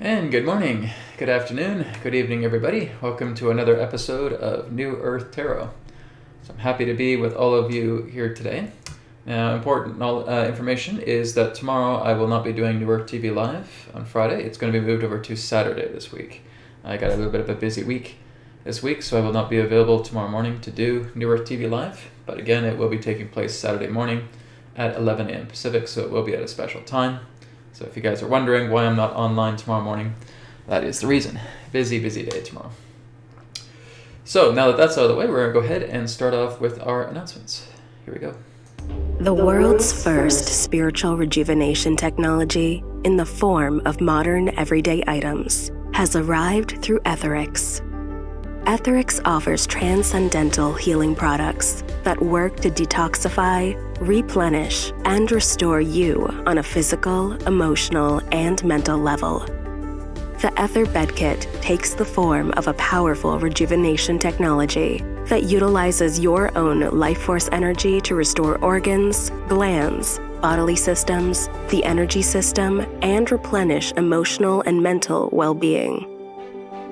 And good morning, good afternoon, good evening, everybody. Welcome to another episode of New Earth Tarot. So I'm happy to be with all of you here today. Now, important information is that tomorrow I will not be doing New Earth TV Live on Friday. It's going to be moved over to Saturday this week. I got a little bit of a busy week this week, so I will not be available tomorrow morning to do New Earth TV Live. But again, it will be taking place Saturday morning at 11 a.m. Pacific, so it will be at a special time. So if you guys are wondering why I'm not online tomorrow morning, that is the reason. Busy day tomorrow. So now that that's out of the way, we're going to go ahead and start off with our announcements. Here we go. The world's first spiritual rejuvenation technology in the form of modern everyday items has arrived through AetherX. AetherX offers transcendental healing products that work to detoxify, replenish, and restore you on a physical, emotional, and mental level. The Aether Bed Kit takes the form of a powerful rejuvenation technology that utilizes your own life force energy to restore organs, glands, bodily systems, the energy system, and replenish emotional and mental well-being.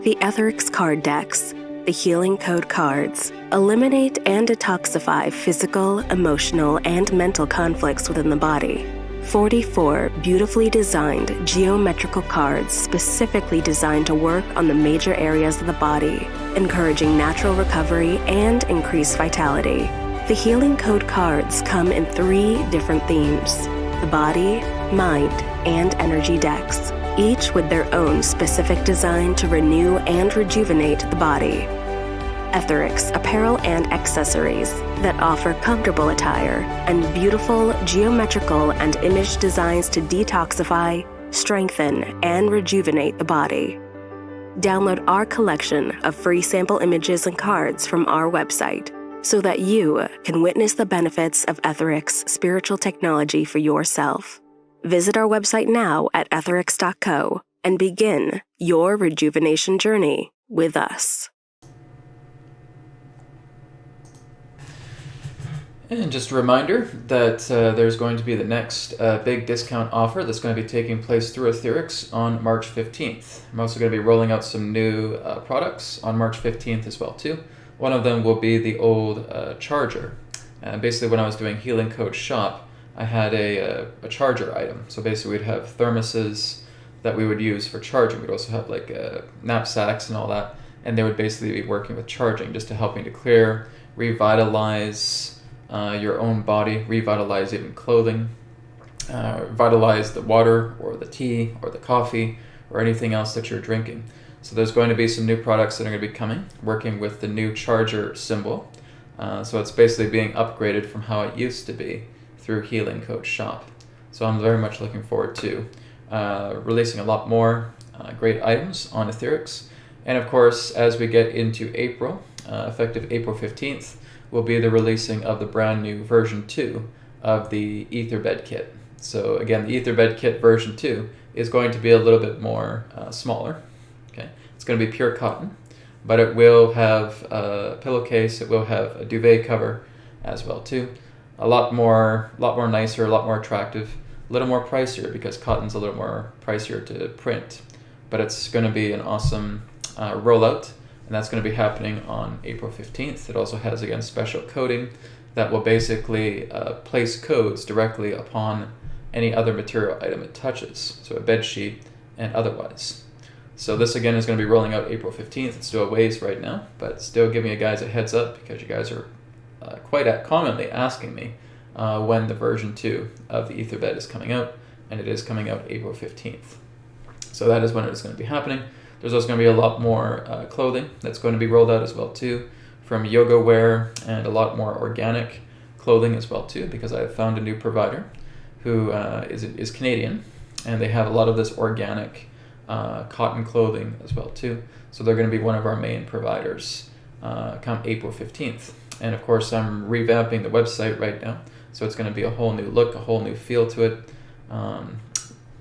The AetherX card decks, the healing code cards, eliminate and detoxify physical, emotional, and mental conflicts within the body. 44 beautifully designed geometrical cards specifically designed to work on the major areas of the body, encouraging natural recovery and increased vitality. The healing code cards come in 3 different themes: the body, mind, and energy decks, each with their own specific design to renew and rejuvenate the body. AetherX apparel and accessories that offer comfortable attire and beautiful geometrical and image designs to detoxify, strengthen, and rejuvenate the body. Download our collection of free sample images and cards from our website so that you can witness the benefits of AetherX spiritual technology for yourself. Visit our website now at AetherX.co and begin your rejuvenation journey with us. And just a reminder that there's going to be the next big discount offer that's going to be taking place through AetherX on March 15th. I'm also going to be rolling out some new products on March 15th as well too. One of them will be the old charger. Basically, when I was doing Healing Code Shop, I had a charger item. So basically we'd have thermoses that we would use for charging. We'd also have like knapsacks and all that. And they would basically be working with charging just to help me to clear, revitalize your own body, revitalize even clothing, vitalize the water or the tea or the coffee or anything else that you're drinking. So there's going to be some new products that are going to be coming, working with the new charger symbol. So it's basically being upgraded from how it used to be through Healing Code Shop. So I'm very much looking forward to releasing a lot more great items on AetherX. And of course, as we get into April, effective April 15th, will be the releasing of the brand new version 2 of the Aether Bed Kit. So again, the Aether Bed Kit version 2 is going to be a little bit more smaller. Okay, it's going to be pure cotton, but it will have a pillowcase, it will have a duvet cover as well too. A lot more nicer, a lot more attractive, a little more pricier because cotton's a little more pricier to print. But it's going to be an awesome rollout. And that's going to be happening on April 15th. It also has, again, special coding that will basically place codes directly upon any other material item it touches, so a bed sheet and otherwise. So this, again, is going to be rolling out April 15th. It's still a ways right now, but still giving you guys a heads up because you guys are quite commonly asking me when the version 2 of the Aether Bed is coming out, and it is coming out April 15th. So that is when it is going to be happening. There's also going to be a lot more clothing that's going to be rolled out as well too, from yoga wear and a lot more organic clothing as well too, because I have found a new provider who is Canadian, and they have a lot of this organic cotton clothing as well too. So they're going to be one of our main providers come April 15th. And of course, I'm revamping the website right now, so it's going to be a whole new look, a whole new feel to it.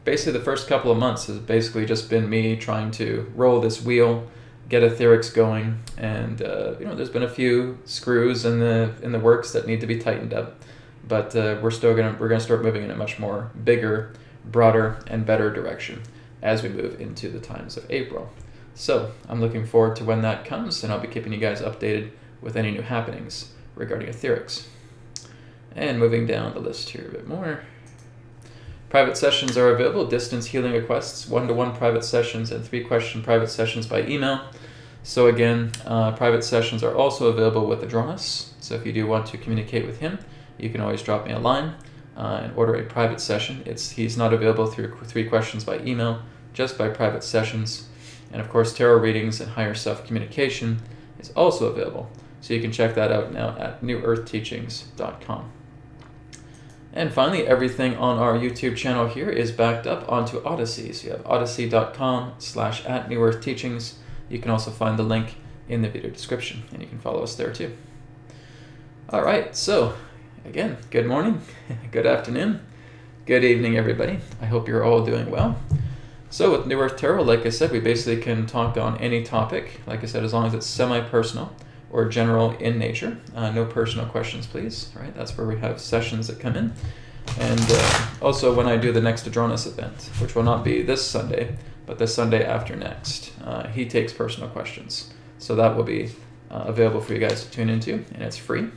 Basically, the first couple of months has basically just been me trying to roll this wheel, get AetherX going, and there's been a few screws in the works that need to be tightened up, but we're gonna start moving in a much more bigger, broader, and better direction. as we move into the times of April. So I'm looking forward to when that comes, and I'll be keeping you guys updated with any new happenings regarding AetherX. And moving down the list here a bit more. Private sessions are available, distance healing requests, 1-to-1 private sessions, and 3-question private sessions by email. So again, private sessions are also available with Adronis. So if you do want to communicate with him, you can always drop me a line and order a private session. He's not available through 3 questions by email, just by private sessions. And of course, tarot readings and higher self-communication is also available. So you can check that out now at newearthteachings.com. And finally, everything on our YouTube channel here is backed up onto Odyssey. So you have odyssey.com/@newearthteachings. You can also find the link in the video description, and you can follow us there too. All right, so again, good morning, good afternoon, good evening, everybody. I hope you're all doing well. So with New Earth Tarot, like I said, we basically can talk on any topic, like I said, as long as it's semi-personal or general in nature. No personal questions, please. All right, that's where we have sessions that come in. And also when I do the next Adronis event, which will not be this Sunday, but the Sunday after next, he takes personal questions. So that will be available for you guys to tune into, and it's free.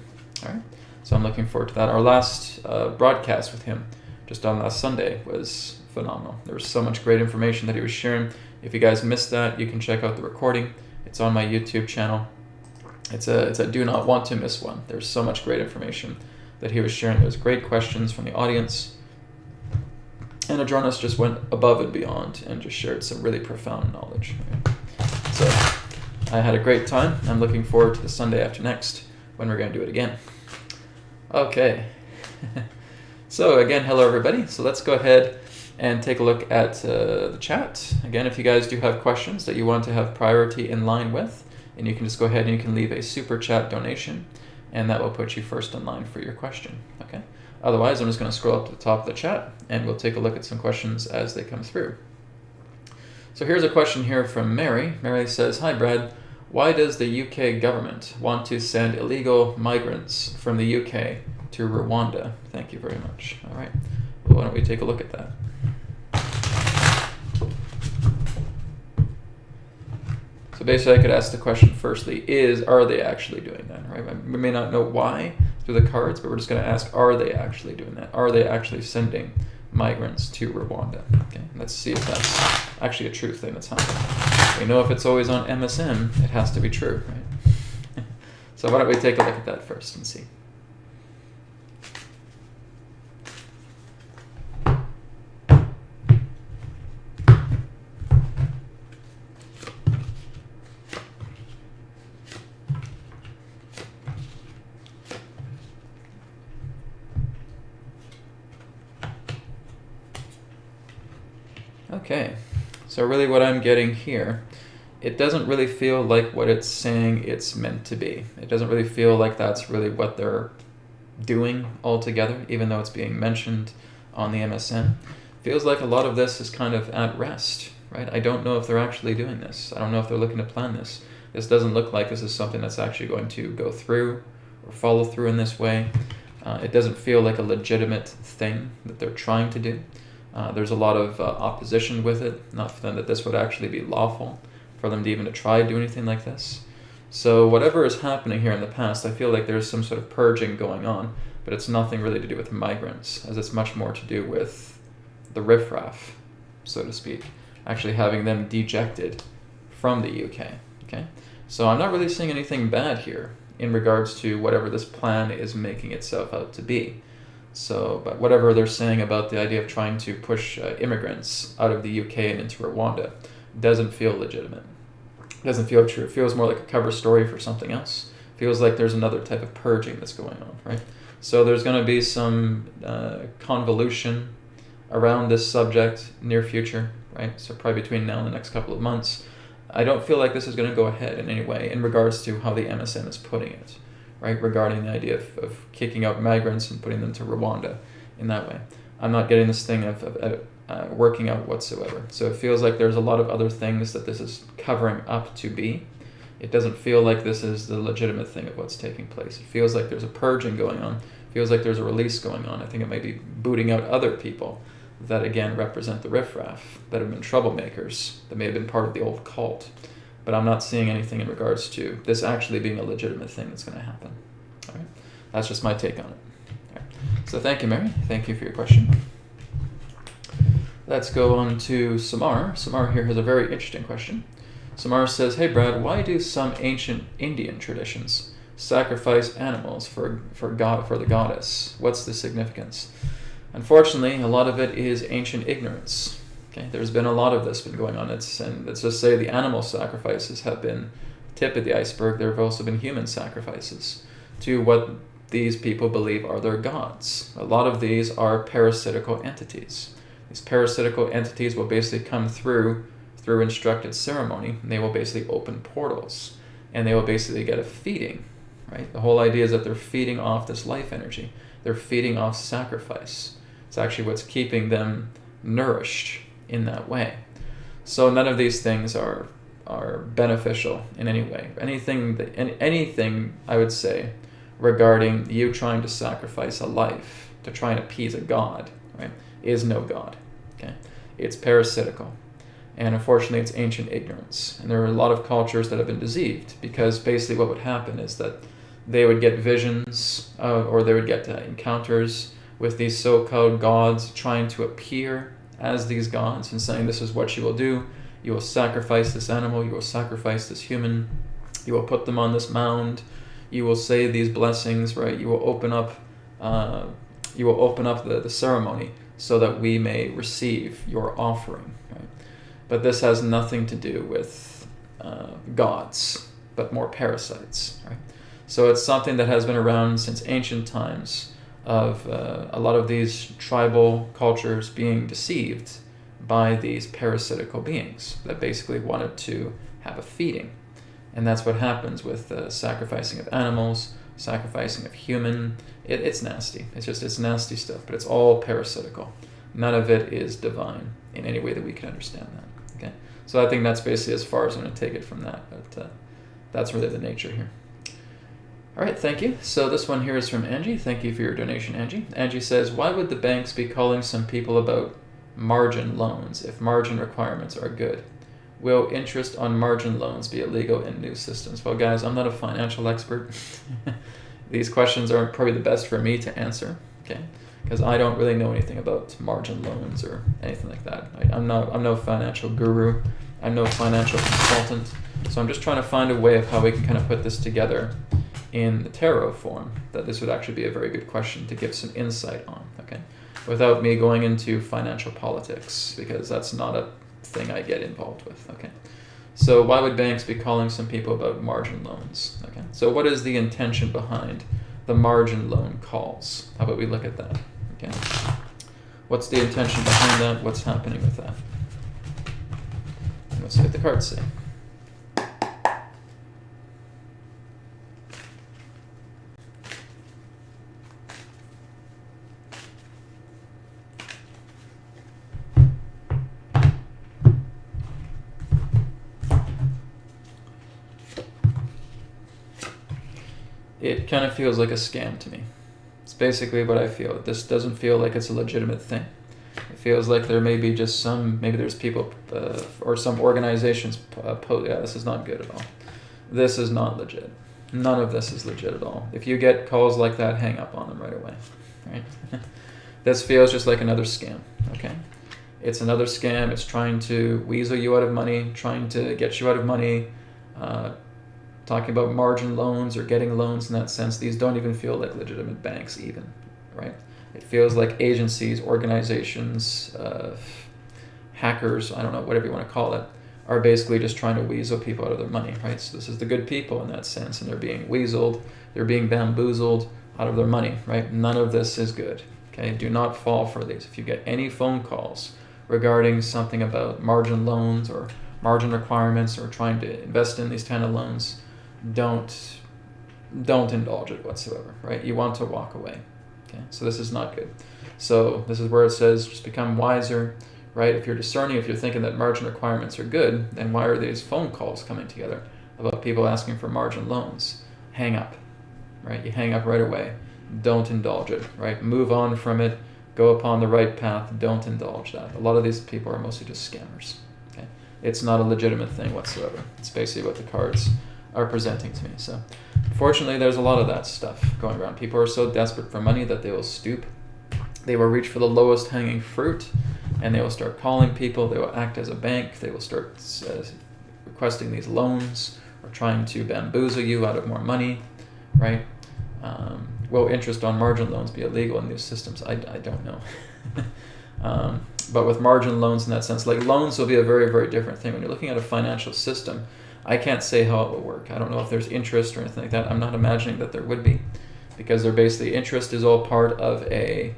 All right, so I'm looking forward to that. Our last broadcast with him, just on last Sunday, was phenomenal. There was so much great information that he was sharing. If you guys missed that, you can check out the recording. It's on my YouTube channel. It's a do not want to miss one. There's so much great information that he was sharing. There's great questions from the audience. And Adronis just went above and beyond and just shared some really profound knowledge. So I had a great time. I'm looking forward to the Sunday after next when we're going to do it again. Okay. So again, hello everybody. So let's go ahead and take a look at the chat. Again, if you guys do have questions that you want to have priority in line with, and you can just go ahead and you can leave a super chat donation, and that will put you first in line for your question. Okay. Otherwise, I'm just going to scroll up to the top of the chat, and we'll take a look at some questions as they come through. So here's a question here from Mary. Mary says, "Hi Brad, why does the UK government want to send illegal migrants from the UK to Rwanda?" Thank you very much. All right. Well, why don't we take a look at that? So basically, I could ask the question firstly, are they actually doing that, right? We may not know why through the cards, but we're just going to ask, are they actually doing that? Are they actually sending migrants to Rwanda? Okay, let's see if that's actually a true thing that's happening. We know if it's always on MSM, it has to be true, right? So why don't we take a look at that first and see. Okay, so really what I'm getting here, it doesn't really feel like what it's saying it's meant to be. It doesn't really feel like that's really what they're doing altogether, even though it's being mentioned on the MSN. Feels like a lot of this is kind of at rest, right? I don't know if they're actually doing this. I don't know if they're looking to plan this. This doesn't look like this is something that's actually going to go through or follow through in this way. It doesn't feel like a legitimate thing that they're trying to do. There's a lot of opposition with it, not for them that this would actually be lawful, for them to even to try to do anything like this. So whatever is happening here in the past, I feel like there's some sort of purging going on, but it's nothing really to do with migrants, as it's much more to do with the riffraff, so to speak, actually having them dejected from the UK. Okay, so I'm not really seeing anything bad here in regards to whatever this plan is making itself out to be. So, but whatever they're saying about the idea of trying to push immigrants out of the UK and into Rwanda doesn't feel legitimate. It doesn't feel true. It feels more like a cover story for something else. It feels like there's another type of purging that's going on, right? So there's going to be some convolution around this subject near future, right? So probably between now and the next couple of months. I don't feel like this is going to go ahead in any way in regards to how the MSM is putting it. Right, regarding the idea of kicking out migrants and putting them to Rwanda in that way. I'm not getting this thing of working out whatsoever. So it feels like there's a lot of other things that this is covering up to be. It doesn't feel like this is the legitimate thing of what's taking place. It feels like there's a purging going on. It feels like there's a release going on. I think it might be booting out other people that again represent the riffraff, that have been troublemakers, that may have been part of the old cult. But I'm not seeing anything in regards to this actually being a legitimate thing that's going to happen. All right, that's just my take on it. All right. So thank you, Mary. Thank you for your question. Let's go on to Samar. Samar here has a very interesting question. Samar says, "Hey Brad, why do some ancient Indian traditions sacrifice animals for the goddess? What's the significance?" Unfortunately, a lot of it is ancient ignorance. Okay, there's been a lot of this been going on. And let's just say the animal sacrifices have been tip of the iceberg. There have also been human sacrifices to what these people believe are their gods. A lot of these are parasitical entities. These parasitical entities will basically come through instructed ceremony, and they will basically open portals, and they will basically get a feeding, right? The whole idea is that they're feeding off this life energy. They're feeding off sacrifice. It's actually what's keeping them nourished in that way. So none of these things are beneficial in any way. Anything I would say regarding you trying to sacrifice a life to try and appease a god, right, is no god. Okay, it's parasitical. And unfortunately, it's ancient ignorance. And there are a lot of cultures that have been deceived, because basically what would happen is that they would get visions or they would get encounters with these so-called gods trying to appear as these gods and saying, this is what you will do. You will sacrifice this animal. You will sacrifice this human. You will put them on this mound. You will say these blessings, right? You will open up the ceremony so that we may receive your offering, right? But this has nothing to do with gods, but more parasites, right? So it's something that has been around since ancient times, of a lot of these tribal cultures being deceived by these parasitical beings that basically wanted to have a feeding. And that's what happens with sacrificing of animals, sacrificing of human. It's nasty. It's nasty stuff, but it's all parasitical. None of it is divine in any way that we can understand that. Okay, so I think that's basically as far as I'm going to take it from that, but that's really the nature here. All right, thank you. So this one here is from Angie. Thank you for your donation, Angie. Angie says, why would the banks be calling some people about margin loans if margin requirements are good? Will interest on margin loans be illegal in new systems? Well, guys, I'm not a financial expert. These questions aren't probably the best for me to answer, okay? Because I don't really know anything about margin loans or anything like that. I'm no financial guru. I'm no financial consultant. So I'm just trying to find a way of how we can kind of put this together in the tarot form, that this would actually be a very good question to give some insight on, okay? Without me going into financial politics, because that's not a thing I get involved with, okay? So why would banks be calling some people about margin loans, okay? So what is the intention behind the margin loan calls? How about we look at that, okay? What's the intention behind that? What's happening with that? Let's see what the cards say. It kind of feels like a scam to me. It's basically what I feel. This doesn't feel like it's a legitimate thing. It feels like there may be just maybe there's people or some organizations, yeah, this is not good at all. This is not legit. None of this is legit at all. If you get calls like that, hang up on them right away, right? This feels just like another scam, okay? It's another scam. It's trying to weasel you out of money, trying to get you out of money, talking about margin loans or getting loans in that sense. These don't even feel like legitimate banks even, right? It feels like agencies, organizations, hackers, I don't know, whatever you want to call it, are basically just trying to weasel people out of their money, right? So this is the good people in that sense, and they're being weaseled, they're being bamboozled out of their money, right? None of this is good, okay? Do not fall for these. If you get any phone calls regarding something about margin loans or margin requirements or trying to invest in these kind of loans, don't indulge it whatsoever, right? You want to walk away, okay? So this is not good. So this is where it says just become wiser, right? If you're discerning, if you're thinking that margin requirements are good, then why are these phone calls coming together about people asking for margin loans? Hang up, right? You hang up right away. Don't indulge it, right? Move on from it. Go upon the right path. Don't indulge that. A lot of these people are mostly just scammers. Okay, it's not a legitimate thing whatsoever. It's basically what the cards are presenting to me. So, fortunately, there's a lot of that stuff going around. People are so desperate for money that they will stoop. They will reach for the lowest hanging fruit, and they will start calling people. They will act as a bank. They will start requesting these loans or trying to bamboozle you out of more money, right? Will interest on margin loans be illegal in these systems? I don't know. But with margin loans in that sense, like loans will be a very, very different thing. When you're looking at a financial system, I can't say how it will work. I don't know if there's interest or anything like that. I'm not imagining that there would be, because they're basically, interest is all part of a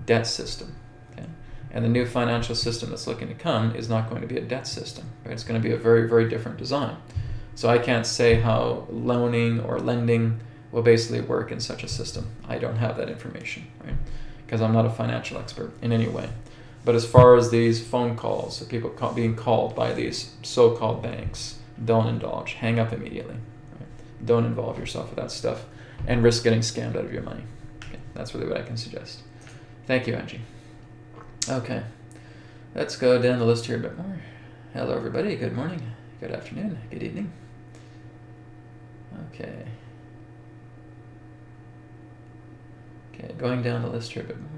debt system. Okay? And the new financial system that's looking to come is not going to be a debt system. Right? It's going to be a very, very different design. So I can't say how loaning or lending will basically work in such a system. I don't have that information, right? Because I'm not a financial expert in any way. But as far as these phone calls, or people being called by these so-called banks, don't indulge. Hang up immediately. Right? Don't involve yourself with that stuff and risk getting scammed out of your money. Okay, that's really what I can suggest. Thank you, Angie. Okay, let's go down the list here a bit more. Hello, everybody. Good morning. Good afternoon. Good evening. Okay. Okay, going down the list here a bit more.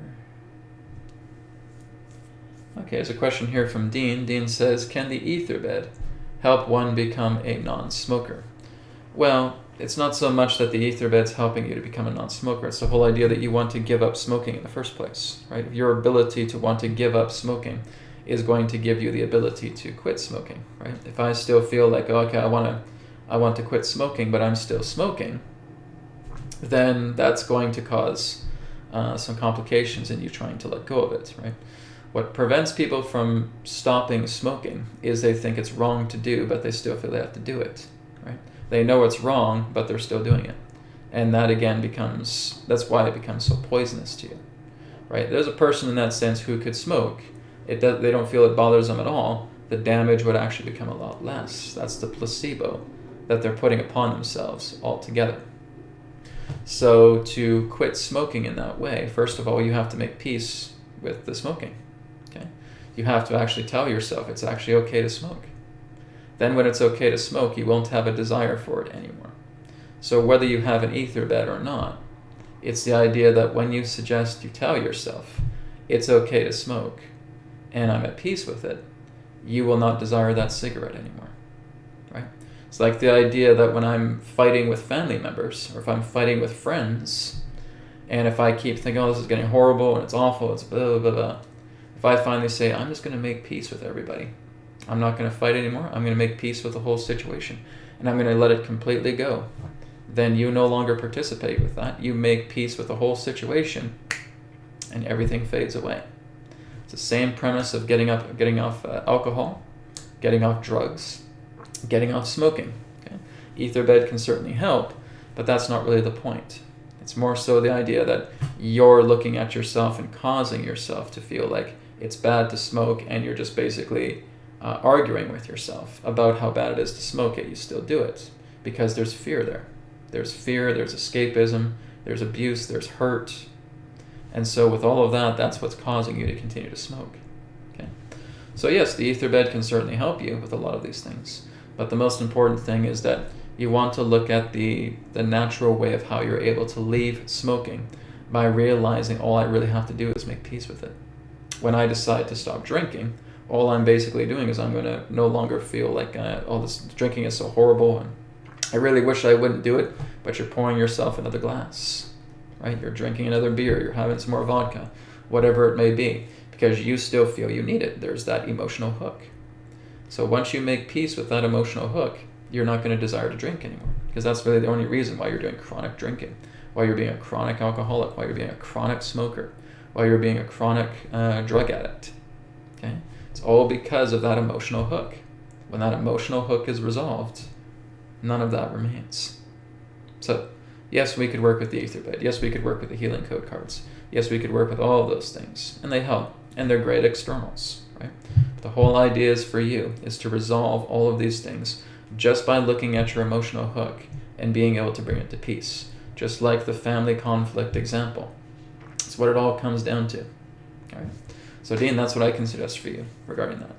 Okay, there's a question here from Dean. Dean says, can the ether bed help one become a non-smoker? Well, it's not so much that the ether bed's helping you to become a non-smoker. It's the whole idea that you want to give up smoking in the first place, right? Your ability to want to give up smoking is going to give you the ability to quit smoking, right? If I still feel like, oh, okay, I want to quit smoking, but I'm still smoking, then that's going to cause some complications in you trying to let go of it, right? What prevents people from stopping smoking is they think it's wrong to do, but they still feel they have to do it, right? They know it's wrong, but they're still doing it. And that again that's why it becomes so poisonous to you, right? There's a person in that sense who could smoke. They don't feel it bothers them at all. The damage would actually become a lot less. That's the placebo that they're putting upon themselves altogether. So to quit smoking in that way, first of all, you have to make peace with the smoking. Okay? You have to actually tell yourself it's actually okay to smoke. Then when it's okay to smoke, you won't have a desire for it anymore. So whether you have an ether bed or not, it's the idea that when you tell yourself it's okay to smoke and I'm at peace with it, you will not desire that cigarette anymore. Right? It's like the idea that when I'm fighting with family members or if I'm fighting with friends, and if I keep thinking, oh, this is getting horrible and it's awful, it's blah, blah, blah, if I finally say, I'm just going to make peace with everybody, I'm not going to fight anymore, I'm going to make peace with the whole situation, and I'm going to let it completely go, then you no longer participate with that. You make peace with the whole situation, and everything fades away. It's the same premise of getting off alcohol, getting off drugs, getting off smoking. Okay? Ether bed can certainly help, but that's not really the point. It's more so the idea that you're looking at yourself and causing yourself to feel like it's bad to smoke, and you're just basically arguing with yourself about how bad it is to smoke, yet you still do it because there's fear there. There's fear, there's escapism, there's abuse, there's hurt. And so with all of that, that's what's causing you to continue to smoke. Okay? So yes, the ether bed can certainly help you with a lot of these things. But the most important thing is that you want to look at the natural way of how you're able to leave smoking by realizing all I really have to do is make peace with it. When I decide to stop drinking, all I'm basically doing is I'm going to no longer feel like, oh, this drinking is so horrible, and I really wish I wouldn't do it, but you're pouring yourself another glass, right? You're drinking another beer, you're having some more vodka, whatever it may be, because you still feel you need it. There's that emotional hook. So once you make peace with that emotional hook, you're not going to desire to drink anymore, because that's really the only reason why you're doing chronic drinking, why you're being a chronic alcoholic, why you're being a chronic smoker, why you're being a chronic drug addict. Okay? It's all because of that emotional hook. When that emotional hook is resolved, none of that remains. So, yes, we could work with the ether bed. Yes, we could work with the healing code cards. Yes, we could work with all of those things, and they help, and they're great externals, right? But the whole idea is for you is to resolve all of these things just by looking at your emotional hook and being able to bring it to peace. Just like the family conflict example. It's what it all comes down to. All right. So Dean, that's what I can suggest for you regarding that.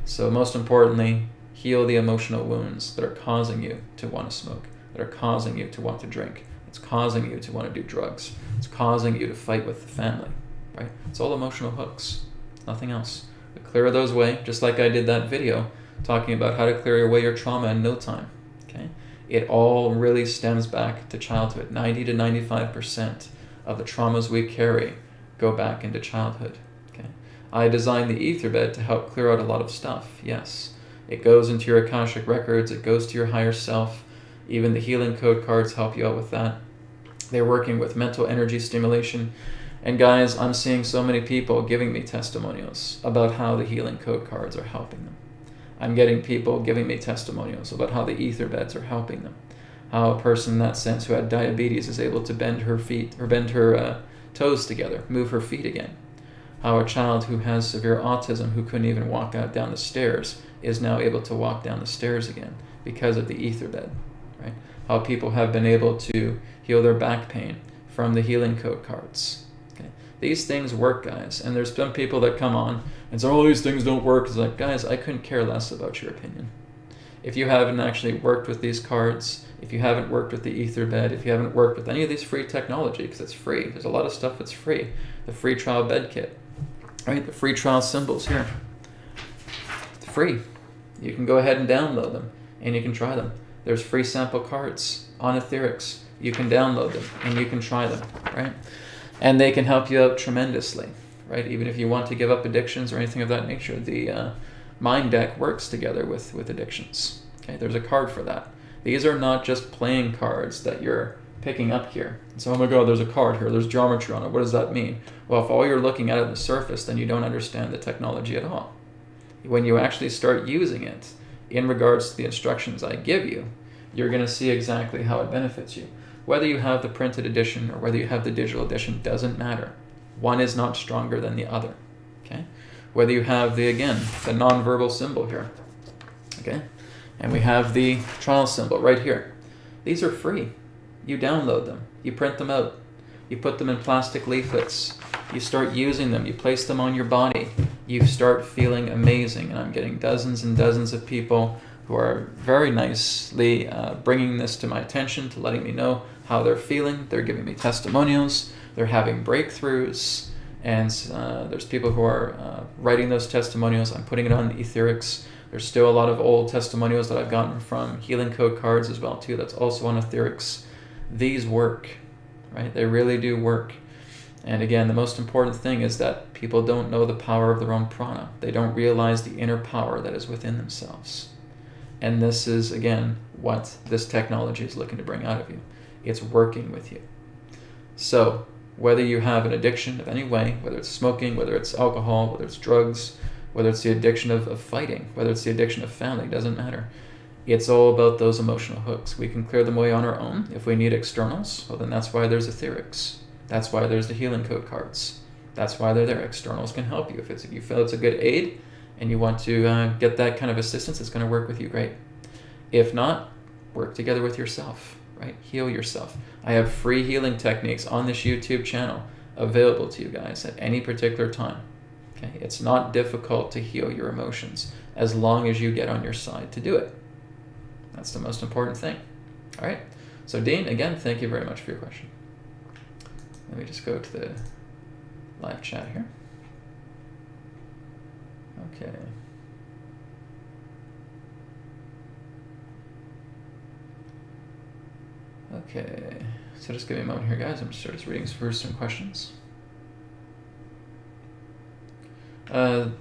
So most importantly, heal the emotional wounds that are causing you to want to smoke, that are causing you to want to drink. It's causing you to want to do drugs. It's causing you to fight with the family, right? It's all emotional hooks, nothing else. But clear those away, just like I did that video talking about how to clear away your trauma in no time, okay? It all really stems back to childhood. 90 to 95% of the traumas we carry go back into childhood, okay? I designed the ether bed to help clear out a lot of stuff, yes. It goes into your Akashic records, it goes to your higher self. Even the healing code cards help you out with that. They're working with mental energy stimulation. And guys, I'm seeing so many people giving me testimonials about how the healing code cards are helping them. I'm getting people giving me testimonials about how the ether beds are helping them. How a person in that sense who had diabetes is able to bend her feet, or bend her toes together, move her feet again. How a child who has severe autism who couldn't even walk out down the stairs is now able to walk down the stairs again because of the ether bed. Right? How people have been able to heal their back pain from the healing code cards. Okay? These things work, guys. And there's some people that come on and say, oh, these things don't work. It's like, guys, I couldn't care less about your opinion. If you haven't actually worked with these cards, if you haven't worked with the ether bed, if you haven't worked with any of these free technology, because it's free. There's a lot of stuff that's free. The free trial bed kit, right? The free trial symbols here. It's free. You can go ahead and download them and you can try them. There's free sample cards on AetherX. You can download them and you can try them, right? And they can help you out tremendously, right? Even if you want to give up addictions or anything of that nature, the Mind Deck works together with addictions. Okay, there's a card for that. These are not just playing cards that you're picking up here. So, oh my God, there's a card here. There's geometry on it. What does that mean? Well, if all you're looking at the surface, then you don't understand the technology at all. When you actually start using it, in regards to the instructions I give you, you're going to see exactly how it benefits you. Whether you have the printed edition or whether you have the digital edition doesn't matter. One is not stronger than the other. Okay? Whether you have the nonverbal symbol here. Okay? And we have the trial symbol right here. These are free. You download them. You print them out. You put them in plastic leaflets. You start using them. You place them on your body. You start feeling amazing. And I'm getting dozens and dozens of people who are very nicely bringing this to my attention, to letting me know how they're feeling. They're giving me testimonials. They're having breakthroughs. And there's people who are writing those testimonials. I'm putting it on the AetherX. There's still a lot of old testimonials that I've gotten from healing code cards as well too. That's also on AetherX. These work, right? They really do work. And again, the most important thing is that people don't know the power of their own prana. They don't realize the inner power that is within themselves. And this is, again, what this technology is looking to bring out of you. It's working with you. So, whether you have an addiction of any way, whether it's smoking, whether it's alcohol, whether it's drugs, whether it's the addiction of fighting, whether it's the addiction of family, doesn't matter. It's all about those emotional hooks. We can clear them away on our own. If we need externals, well then that's why there's AetherX. That's why there's the healing code cards. That's why they're there. Externals can help you. If you feel it's a good aid and you want to get that kind of assistance, it's going to work with you great. If not, work together with yourself, right? Heal yourself. I have free healing techniques on this YouTube channel available to you guys at any particular time. Okay? It's not difficult to heal your emotions as long as you get on your side to do it. That's the most important thing. All right. So Dean, again, thank you very much for your question. Let me just go to the live chat here. Okay. Okay. So just give me a moment here, guys. I'm just reading through some questions.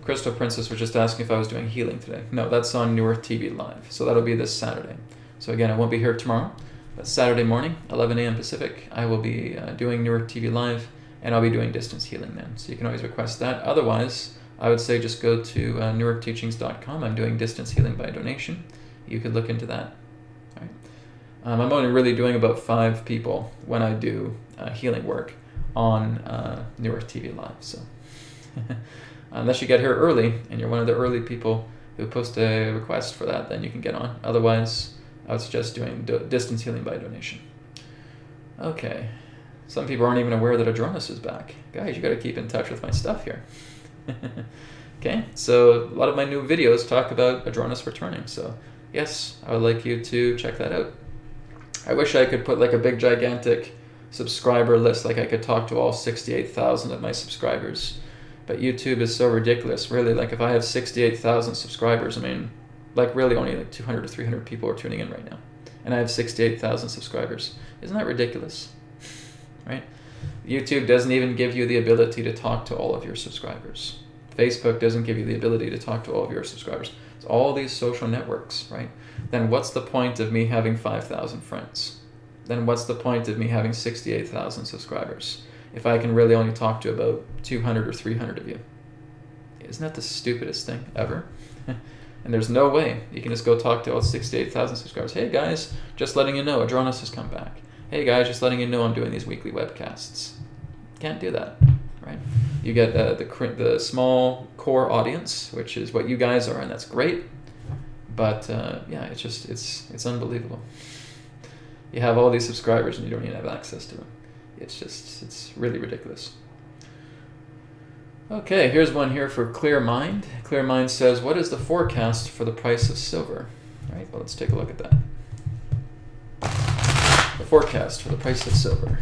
Crystal Princess was just asking if I was doing healing today. No, that's on New Earth TV Live. So that'll be this Saturday. So again, I won't be here tomorrow. But Saturday morning, 11 a.m. Pacific, I will be doing New Earth TV Live, and I'll be doing distance healing then. So you can always request that. Otherwise, I would say just go to newearthteachings.com. I'm doing distance healing by donation. You could look into that. All right. I'm only really doing about 5 people when I do healing work on New Earth TV Live. So unless you get here early and you're one of the early people who post a request for that, then you can get on. Otherwise, I would suggest doing distance healing by donation. Okay, Some people aren't even aware that Adronis is back. Guys, you got to keep in touch with my stuff here. Okay, so a lot of my new videos talk about Adronis returning. So yes, I would like you to check that out. I wish I could put like a big gigantic subscriber list, like I could talk to all 68,000 of my subscribers. But YouTube is so ridiculous. Really, like if I have 68,000 subscribers, I mean, like really only like 200 to 300 people are tuning in right now. And I have 68,000 subscribers. Isn't that ridiculous? Right? YouTube doesn't even give you the ability to talk to all of your subscribers. Facebook doesn't give you the ability to talk to all of your subscribers. It's all these social networks, right? Then what's the point of me having 5,000 friends? Then what's the point of me having 68,000 subscribers if I can really only talk to about 200 or 300 of you? Isn't that the stupidest thing ever? And there's no way you can just go talk to all 68,000 subscribers. Hey guys, just letting you know, Adronis has come back. Hey guys, just letting you know I'm doing these weekly webcasts. Can't do that, right? You get the small core audience, which is what you guys are, and that's great. But yeah, it's unbelievable. You have all these subscribers and you don't even have access to them. It's really ridiculous. Okay, here's one here for Clear Mind. Clear Mind says, what is the forecast for the price of silver? All right, well, let's take a look at that. The forecast for the price of silver.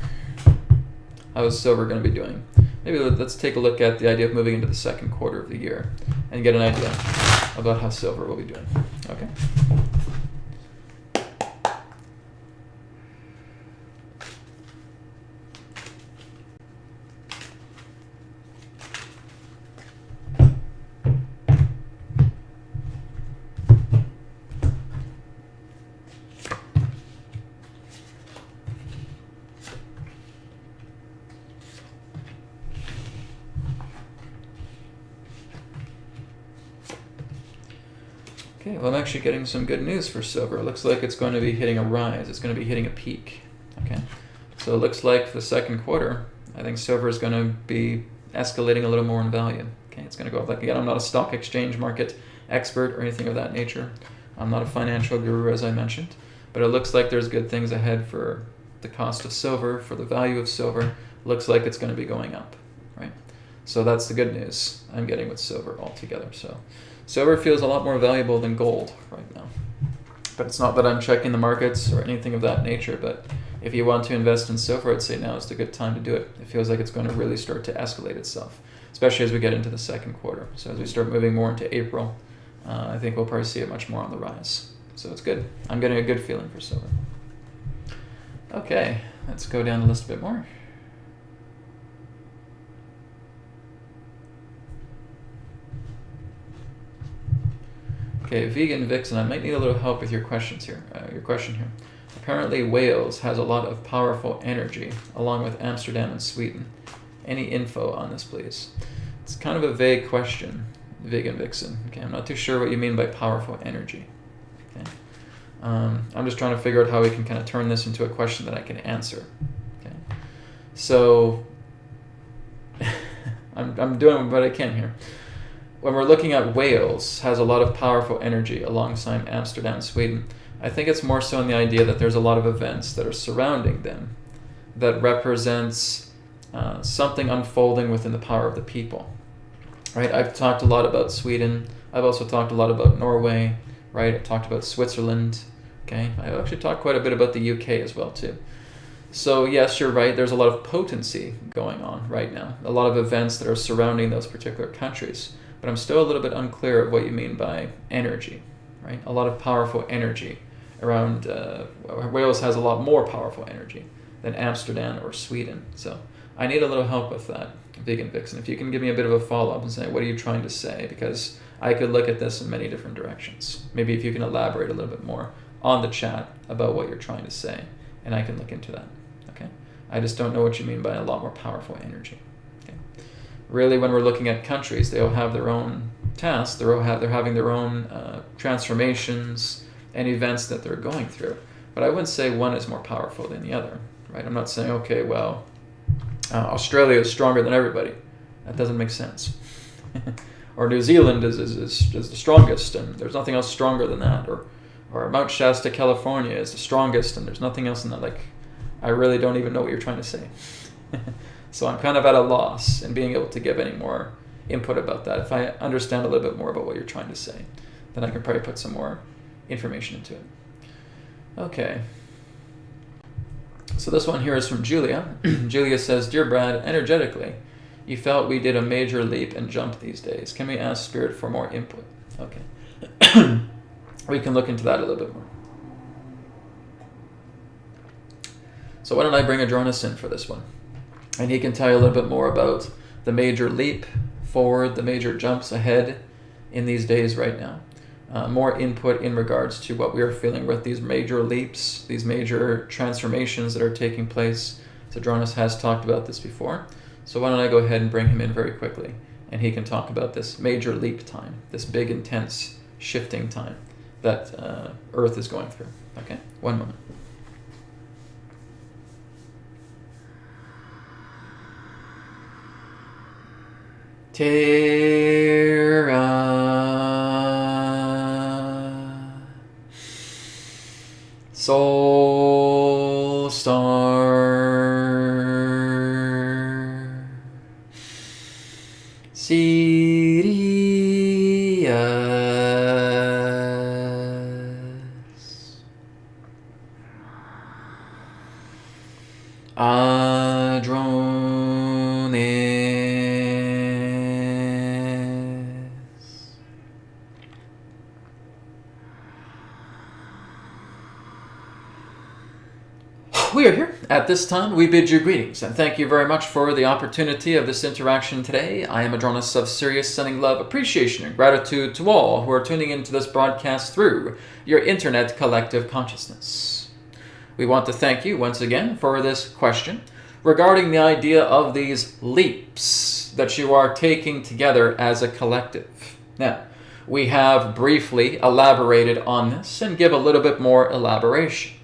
How is silver going to be doing? Maybe let's take a look at the idea of moving into the second quarter of the year and get an idea about how silver will be doing. Okay. Okay, well, I'm actually getting some good news for silver. It looks like it's going to be hitting a rise. It's going to be hitting a peak. Okay, so it looks like for the second quarter, I think silver is going to be escalating a little more in value. Okay, it's going to go up. Like, again, I'm not a stock exchange market expert or anything of that nature. I'm not a financial guru, as I mentioned, but it looks like there's good things ahead for the cost of silver, for the value of silver. Looks like it's going to be going up, right? So that's the good news I'm getting with silver altogether. So silver feels a lot more valuable than gold right now. But it's not that I'm checking the markets or anything of that nature, but if you want to invest in silver, I'd say now is the good time to do it. It feels like it's going to really start to escalate itself, especially as we get into the second quarter. So as we start moving more into April, I think we'll probably see it much more on the rise. So it's good. I'm getting a good feeling for silver. Okay, let's go down the list a bit more. Okay, Vegan Vixen, I might need a little help with your questions here. Your question here. Apparently Wales has a lot of powerful energy, along with Amsterdam and Sweden. Any info on this, please? It's kind of a vague question, Vegan Vixen. Okay, I'm not too sure what you mean by powerful energy. Okay, I'm just trying to figure out how we can kind of turn this into a question that I can answer. Okay, so I'm doing what I can here. When we're looking at Wales has a lot of powerful energy alongside Amsterdam and Sweden, I think it's more so in the idea that there's a lot of events that are surrounding them that represents something unfolding within the power of the people. Right? I've talked a lot about Sweden. I've also talked a lot about Norway. Right? I've talked about Switzerland. Okay? I've actually talked quite a bit about the UK as well too. So yes, you're right. There's a lot of potency going on right now. A lot of events that are surrounding those particular countries. But I'm still a little bit unclear of what you mean by energy, right? A lot of powerful energy around, Wales has a lot more powerful energy than Amsterdam or Sweden. So I need a little help with that, Vegan Vixen. If you can give me a bit of a follow-up and say, what are you trying to say? Because I could look at this in many different directions. Maybe if you can elaborate a little bit more on the chat about what you're trying to say, and I can look into that, okay? I just don't know what you mean by a lot more powerful energy. Really, when we're looking at countries, they all have their own tasks. They're having their own transformations and events that they're going through. But I wouldn't say one is more powerful than the other, right? I'm not saying, okay, well, Australia is stronger than everybody. That doesn't make sense. Or New Zealand is the strongest, and there's nothing else stronger than that. Or Mount Shasta, California is the strongest, and there's nothing else in that. Like, I really don't even know what you're trying to say. So I'm kind of at a loss in being able to give any more input about that. If I understand a little bit more about what you're trying to say, then I can probably put some more information into it. Okay. So this one here is from Julia. Julia says, Dear Brad, energetically, you felt we did a major leap and jump these days. Can we ask Spirit for more input? Okay. We can look into that a little bit more. So why don't I bring Adronis in for this one? And he can tell you a little bit more about the major leap forward, the major jumps ahead in these days right now. More input in regards to what we are feeling with these major leaps, these major transformations that are taking place. So Adronis has talked about this before. So why don't I go ahead and bring him in very quickly, and he can talk about this major leap time, this big, intense shifting time that Earth is going through. Okay, one moment. Terra Soul Star Sirius Adronis. We are here. At this time, we bid you greetings, and thank you very much for the opportunity of this interaction today. I am Adronis of Sirius, sending love, appreciation, and gratitude to all who are tuning into this broadcast through your internet collective consciousness. We want to thank you once again for this question regarding the idea of these leaps that you are taking together as a collective. Now, we have briefly elaborated on this and give a little bit more elaboration.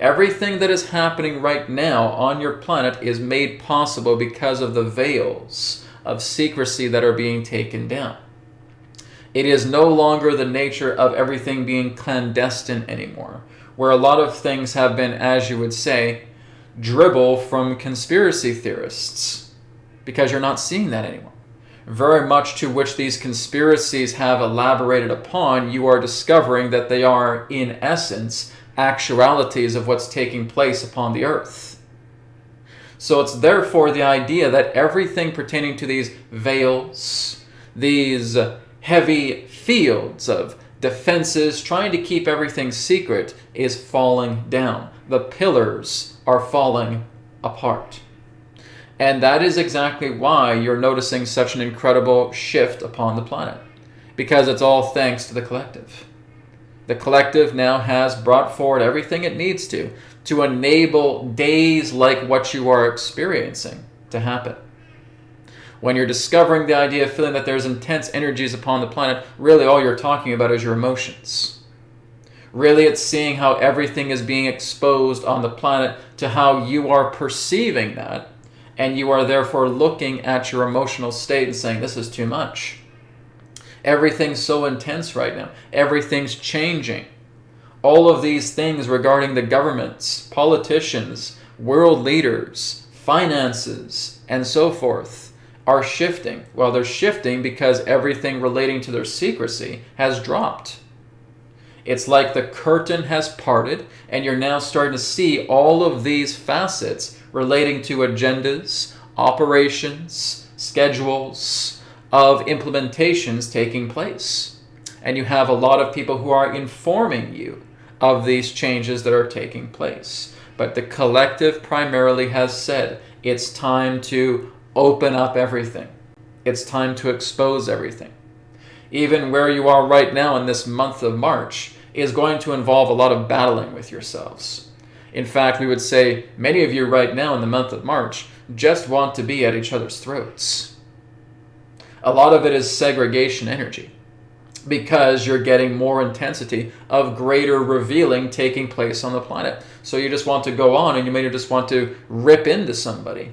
Everything that is happening right now on your planet is made possible because of the veils of secrecy that are being taken down. It is no longer the nature of everything being clandestine anymore, where a lot of things have been, as you would say, dribble from conspiracy theorists, because you're not seeing that anymore. Very much to which these conspiracies have elaborated upon, you are discovering that they are, in essence, actualities of what's taking place upon the earth. So it's therefore the idea that everything pertaining to these veils, these heavy fields of defenses, trying to keep everything secret, is falling down. The pillars are falling apart. And that is exactly why you're noticing such an incredible shift upon the planet. Because it's all thanks to the collective. The collective now has brought forward everything it needs to enable days like what you are experiencing to happen. When you're discovering the idea of feeling that there's intense energies upon the planet, really all you're talking about is your emotions. Really, it's seeing how everything is being exposed on the planet to how you are perceiving that, and you are therefore looking at your emotional state and saying, this is too much. Everything's so intense right now. Everything's changing. All of these things regarding the governments, politicians, world leaders, finances, and so forth are shifting. Well, they're shifting because everything relating to their secrecy has dropped. It's like the curtain has parted, and you're now starting to see all of these facets relating to agendas, operations, schedules, of implementations taking place. And you have a lot of people who are informing you of these changes that are taking place. But the collective primarily has said, it's time to open up everything. It's time to expose everything. Even where you are right now in this month of March is going to involve a lot of battling with yourselves. In fact, we would say many of you right now in the month of March just want to be at each other's throats. A lot of it is segregation energy because you're getting more intensity of greater revealing taking place on the planet. So you just want to go on and you may just want to rip into somebody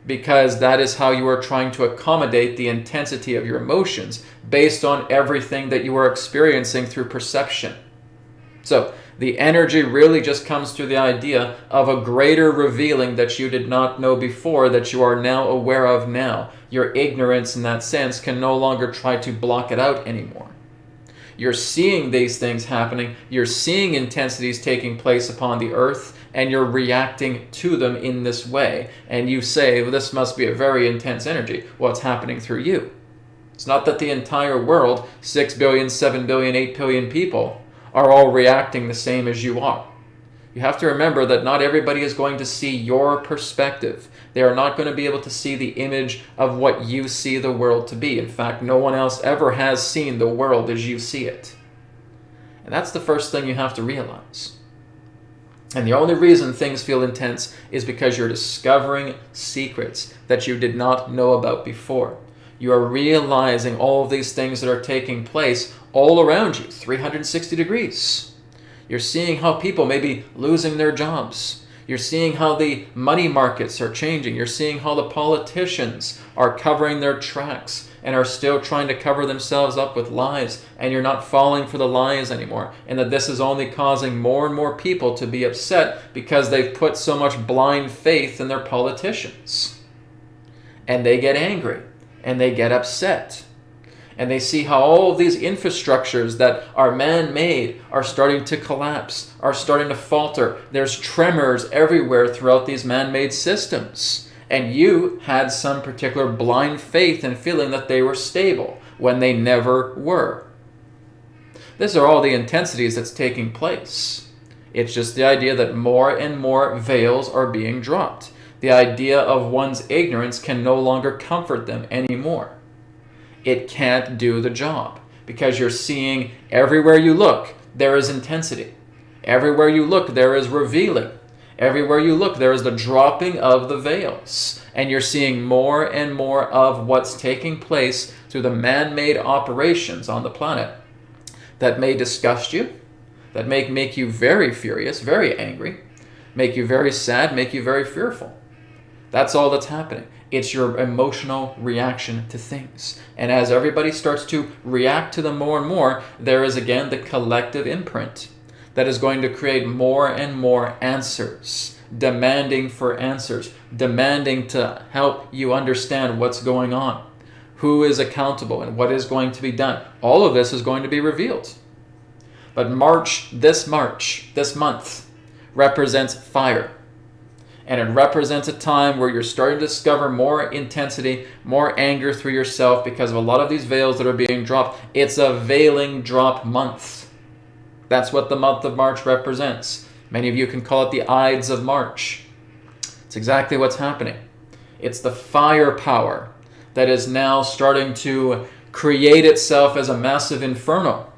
because that is how you are trying to accommodate the intensity of your emotions based on everything that you are experiencing through perception. So the energy really just comes through the idea of a greater revealing that you did not know before, that you are now aware of now. Your ignorance in that sense can no longer try to block it out anymore. You're seeing these things happening, you're seeing intensities taking place upon the earth, and you're reacting to them in this way. And you say, well, this must be a very intense energy. Well, it's happening through you. It's not that the entire world, 6 billion, 7 billion, 8 billion people, are all reacting the same as you are. You have to remember that not everybody is going to see your perspective. They are not going to be able to see the image of what you see the world to be. In fact, no one else ever has seen the world as you see it. And that's the first thing you have to realize. And the only reason things feel intense is because you're discovering secrets that you did not know about before. You are realizing all of these things that are taking place all around you, 360 degrees. You're seeing how people may be losing their jobs. You're seeing how the money markets are changing. You're seeing how the politicians are covering their tracks and are still trying to cover themselves up with lies, and you're not falling for the lies anymore, and that this is only causing more and more people to be upset because they've put so much blind faith in their politicians. And they get angry, and they get upset. And they see how all of these infrastructures that are man-made are starting to collapse, are starting to falter. There's tremors everywhere throughout these man-made systems. And you had some particular blind faith and feeling that they were stable when they never were. These are all the intensities that's taking place. It's just the idea that more and more veils are being dropped. The idea of one's ignorance can no longer comfort them anymore. It can't do the job because you're seeing everywhere you look, there is intensity. Everywhere you look, there is revealing. Everywhere you look, there is the dropping of the veils. And you're seeing more and more of what's taking place through the man-made operations on the planet that may disgust you, that may make you very furious, very angry, make you very sad, make you very fearful. That's all that's happening. It's your emotional reaction to things. And as everybody starts to react to them more and more, there is again the collective imprint that is going to create more and more answers, demanding for answers, demanding to help you understand what's going on, who is accountable, and what is going to be done. All of this is going to be revealed. But this month, represents fire. And it represents a time where you're starting to discover more intensity, more anger through yourself because of a lot of these veils that are being dropped. It's a veiling drop month. That's what the month of March represents. Many of you can call it the Ides of March. It's exactly what's happening. It's the firepower that is now starting to create itself as a massive inferno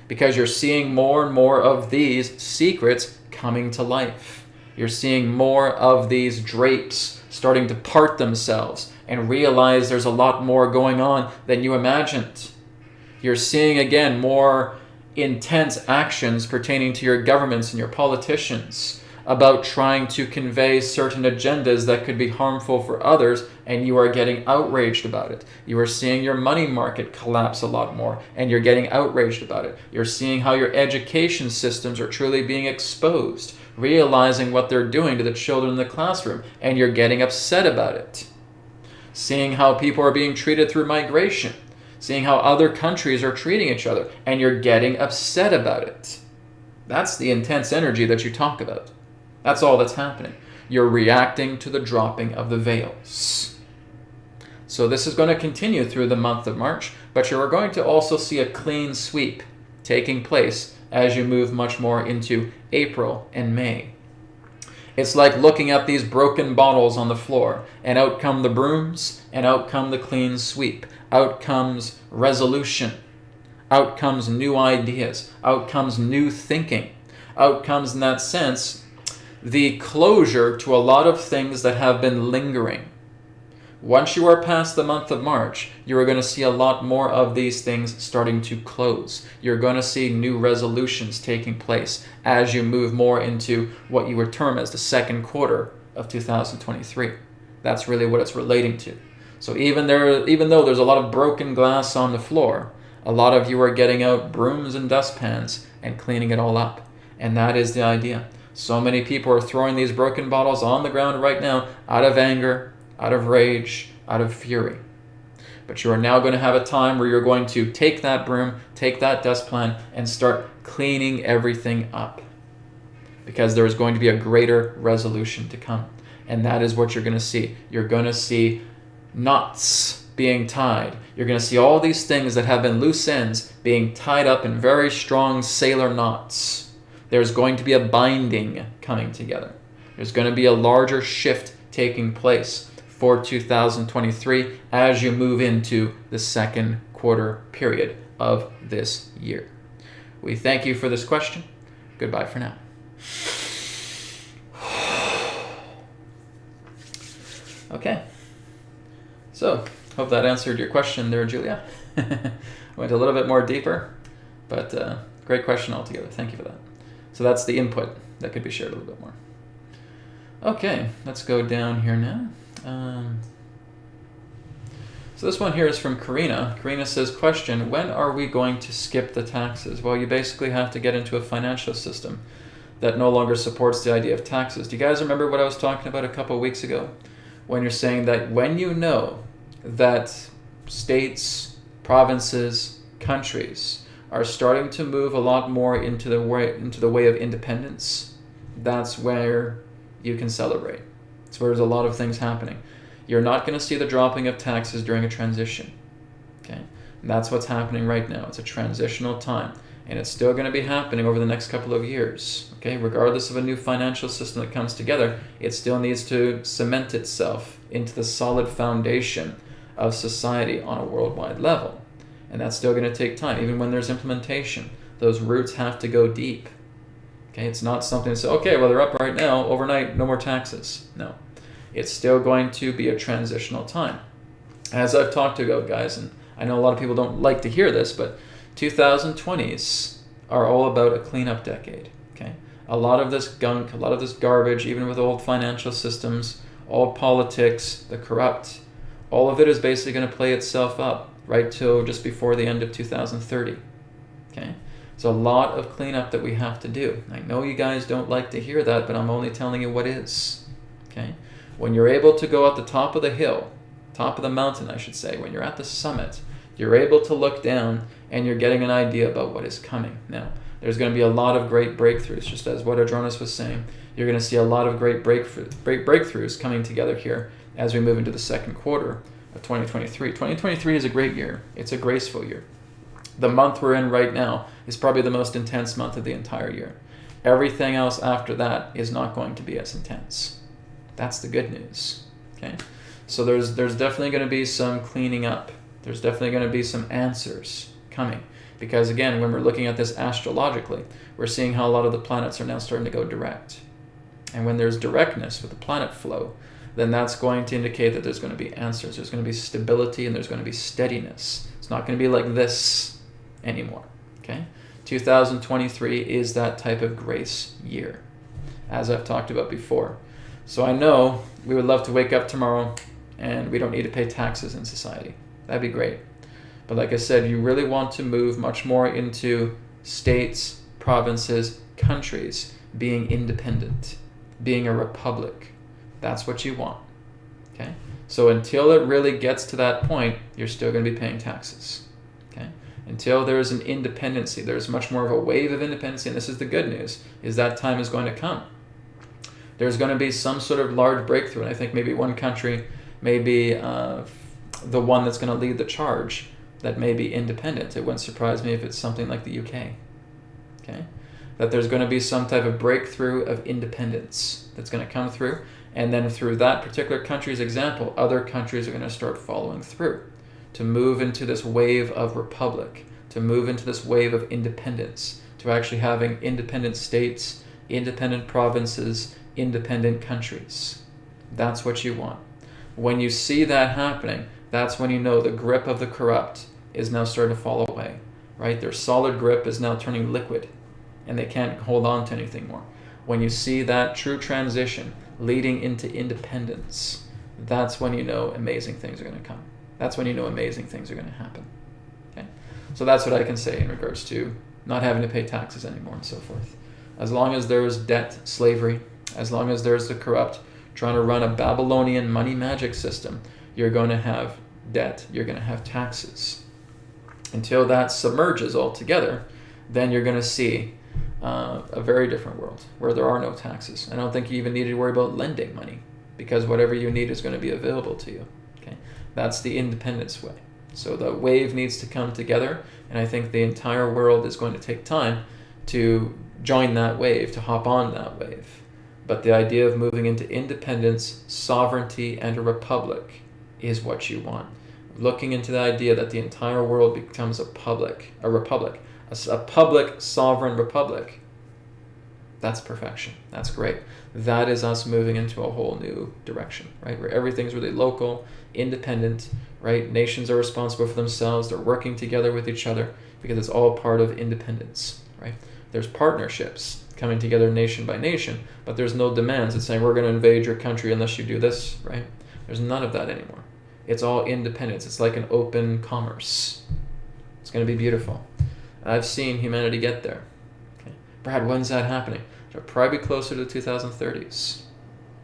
because you're seeing more and more of these secrets coming to life. You're seeing more of these drapes starting to part themselves and realize there's a lot more going on than you imagined. You're seeing, again, more intense actions pertaining to your governments and your politicians about trying to convey certain agendas that could be harmful for others, and you are getting outraged about it. You are seeing your money market collapse a lot more, and you're getting outraged about it. You're seeing how your education systems are truly being exposed, realizing what they're doing to the children in the classroom, and you're getting upset about it. Seeing how people are being treated through migration, seeing how other countries are treating each other, and you're getting upset about it. That's the intense energy that you talk about. That's all that's happening. You're reacting to the dropping of the veils. So this is going to continue through the month of March, but you're going to also see a clean sweep taking place as you move much more into April and May. It's like looking at these broken bottles on the floor, and out come the brooms, and out come the clean sweep. Out comes resolution. Out comes new ideas. Out comes new thinking. Out comes, in that sense, the closure to a lot of things that have been lingering. Once you are past the month of March, you are going to see a lot more of these things starting to close. You're going to see new resolutions taking place as you move more into what you would term as the second quarter of 2023. That's really what it's relating to. So even though there's a lot of broken glass on the floor, a lot of you are getting out brooms and dustpans, and cleaning it all up. And that is the idea. So many people are throwing these broken bottles on the ground right now out of anger, out of rage, out of fury. But you are now going to have a time where you're going to take that broom, take that dust pan, and start cleaning everything up. Because there is going to be a greater resolution to come. And that is what you're going to see. You're going to see knots being tied. You're going to see all these things that have been loose ends being tied up in very strong sailor knots. There's going to be a binding coming together. There's going to be a larger shift taking place for 2023 as you move into the second quarter period of this year. We thank you for this question. Goodbye for now. Okay. So, hope that answered your question there, Julia. Went a little bit more deeper, but great question altogether. Thank you for that. So that's the input that could be shared a little bit more. Okay, let's go down here now. So this one here is from Karina. Karina says, question, when are we going to skip the taxes? Well, you basically have to get into a financial system that no longer supports the idea of taxes. Do you guys remember what I was talking about a couple of weeks ago? When you're saying that when you know that states, provinces, countries are starting to move a lot more into the way of independence, that's where you can celebrate. It's where there's a lot of things happening. You're not going to see the dropping of taxes during a transition. Okay? And that's what's happening right now. It's a transitional time. And it's still going to be happening over the next couple of years. Okay? Regardless of a new financial system that comes together, it still needs to cement itself into the solid foundation of society on a worldwide level. And that's still going to take time. Even when there's implementation, those roots have to go deep. Okay? It's not something to say, okay, well, they're up right now, overnight, no more taxes. No. It's still going to be a transitional time. As I've talked about, guys, and I know a lot of people don't like to hear this, but 2020s are all about a cleanup decade. Okay? A lot of this gunk, a lot of this garbage, even with old financial systems, old politics, the corrupt, all of it is basically going to play itself up right till just before the end of 2030. Okay? It's a lot of cleanup that we have to do. I know you guys don't like to hear that, but I'm only telling you what is. Okay? When you're able to go at the top of the hill, top of the mountain, I should say, when you're at the summit, you're able to look down and you're getting an idea about what is coming. Now, there's going to be a lot of great breakthroughs, just as what Adronis was saying. You're going to see a lot of great breakthroughs coming together here as we move into the second quarter of 2023. 2023 is a great year. It's a graceful year. The month we're in right now is probably the most intense month of the entire year. Everything else after that is not going to be as intense. That's the good news. Okay? So there's definitely going to be some cleaning up. There's definitely going to be some answers coming. Because again, when we're looking at this astrologically, we're seeing how a lot of the planets are now starting to go direct. And when there's directness with the planet flow, then that's going to indicate that there's going to be answers. There's going to be stability and there's going to be steadiness. It's not going to be like this anymore. Okay? 2023 is that type of grace year, as I've talked about before. So I know we would love to wake up tomorrow and we don't need to pay taxes in society. That'd be great. But like I said, you really want to move much more into states, provinces, countries being independent, being a republic. That's what you want. Okay? So until it really gets to that point, you're still going to be paying taxes. Okay? Until there's an independency, there's much more of a wave of independence, and this is the good news, is that time is going to come. There's going to be some sort of large breakthrough, and I think maybe one country may be the one that's going to lead the charge that may be independent. It wouldn't surprise me if it's something like the UK. Okay? That there's going to be some type of breakthrough of independence that's going to come through, and then through that particular country's example, other countries are going to start following through to move into this wave of republic, to move into this wave of independence, to actually having independent states, independent provinces, independent countries. That's what you want. When you see that happening, that's when you know the grip of the corrupt is now starting to fall away, right? Their solid grip is now turning liquid, and they can't hold on to anything more. When you see that true transition leading into independence, that's when you know amazing things are going to come. That's when you know amazing things are going to happen. Okay? So that's what I can say in regards to not having to pay taxes anymore and so forth. As long as there is debt, slavery, as long as there's the corrupt trying to run a Babylonian money magic system, you're going to have debt, you're going to have taxes. Until that submerges altogether, then you're going to see a very different world where there are no taxes. I don't think you even need to worry about lending money, because whatever you need is going to be available to you. Okay, that's the independence way. So the wave needs to come together, and I think the entire world is going to take time to join that wave, to hop on that wave. But the idea of moving into independence, sovereignty, and a republic is what you want. Looking into the idea that the entire world becomes a republic, a public sovereign republic. That's perfection. That's great. That is us moving into a whole new direction, right? Where everything's really local, independent, right? Nations are responsible for themselves. They're working together with each other because it's all part of independence, right? There's partnerships coming together nation by nation, but there's no demands. It's saying we're going to invade your country unless you do this, right? There's none of that anymore. It's all independence. It's like an open commerce. It's going to be beautiful. I've seen humanity get there. Okay. Brad, when's that happening? It'll probably be closer to the 2030s.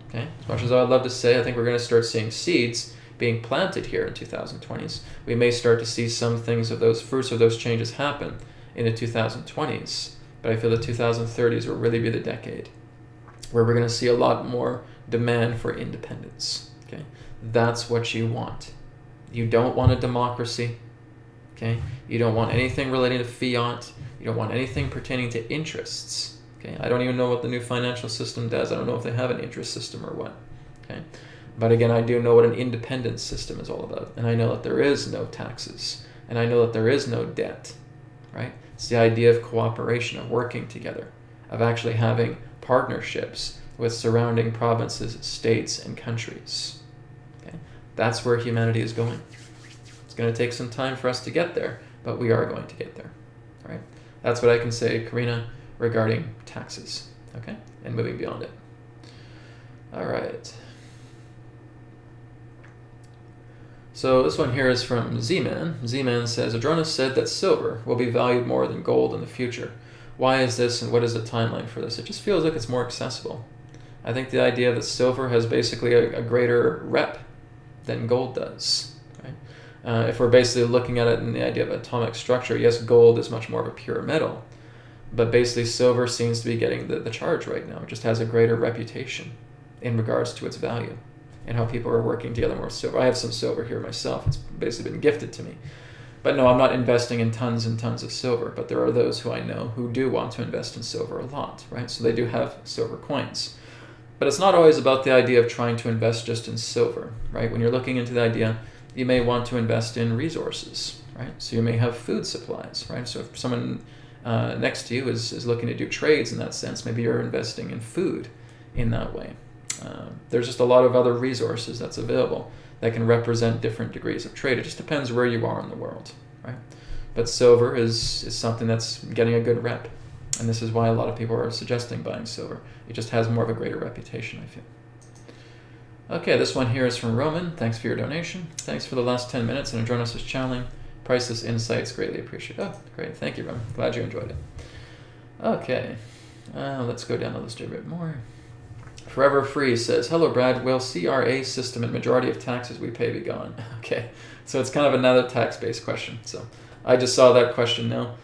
Okay. As much as I'd love to say, I think we're going to start seeing seeds being planted here in 2020s. We may start to see some things of those fruits of those changes happen in the 2020s. But I feel the 2030s will really be the decade where we're going to see a lot more demand for independence. Okay. That's what you want. You don't want a democracy. Okay. You don't want anything relating to fiat. You don't want anything pertaining to interests. Okay. I don't even know what the new financial system does. I don't know if they have an interest system or what. Okay. But again, I do know what an independent system is all about. And I know that there is no taxes. And I know that there is no debt. Right? It's the idea of cooperation, of working together, of actually having partnerships with surrounding provinces, states, and countries. Okay? That's where humanity is going. It's going to take some time for us to get there, but we are going to get there. All right? That's what I can say, Karina, regarding taxes. Okay? And moving beyond it. All right. So this one here is from Z-Man. Z-Man says, Adronis said that silver will be valued more than gold in the future. Why is this, and what is the timeline for this? It just feels like it's more accessible. I think the idea that silver has basically a greater rep than gold does. Right? If we're basically looking at it in the idea of atomic structure, yes, gold is much more of a pure metal. But basically silver seems to be getting the charge right now. It just has a greater reputation in regards to its value and how people are working together more with silver. I have some silver here myself. It's basically been gifted to me. But no, I'm not investing in tons and tons of silver. But there are those who I know who do want to invest in silver a lot, right? So they do have silver coins. But it's not always about the idea of trying to invest just in silver, right? When you're looking into the idea, you may want to invest in resources, right? So you may have food supplies, right? So if someone next to you is looking to do trades in that sense, maybe you're investing in food in that way. There's just a lot of other resources that's available that can represent different degrees of trade. It just depends where you are in the world, right? But silver is something that's getting a good rep. And this is why a lot of people are suggesting buying silver. It just has more of a greater reputation, I feel. Okay, this one here is from Roman. Thanks for your donation. Thanks for the last 10 minutes and Adronis' channeling. Priceless insights, greatly appreciated. Oh, great. Thank you, Roman. Glad you enjoyed it. Okay, let's go down the list a bit more. Forever Free says, hello, Brad. Will CRA system and majority of taxes we pay be gone? Okay, so it's kind of another tax-based question. So I just saw that question now.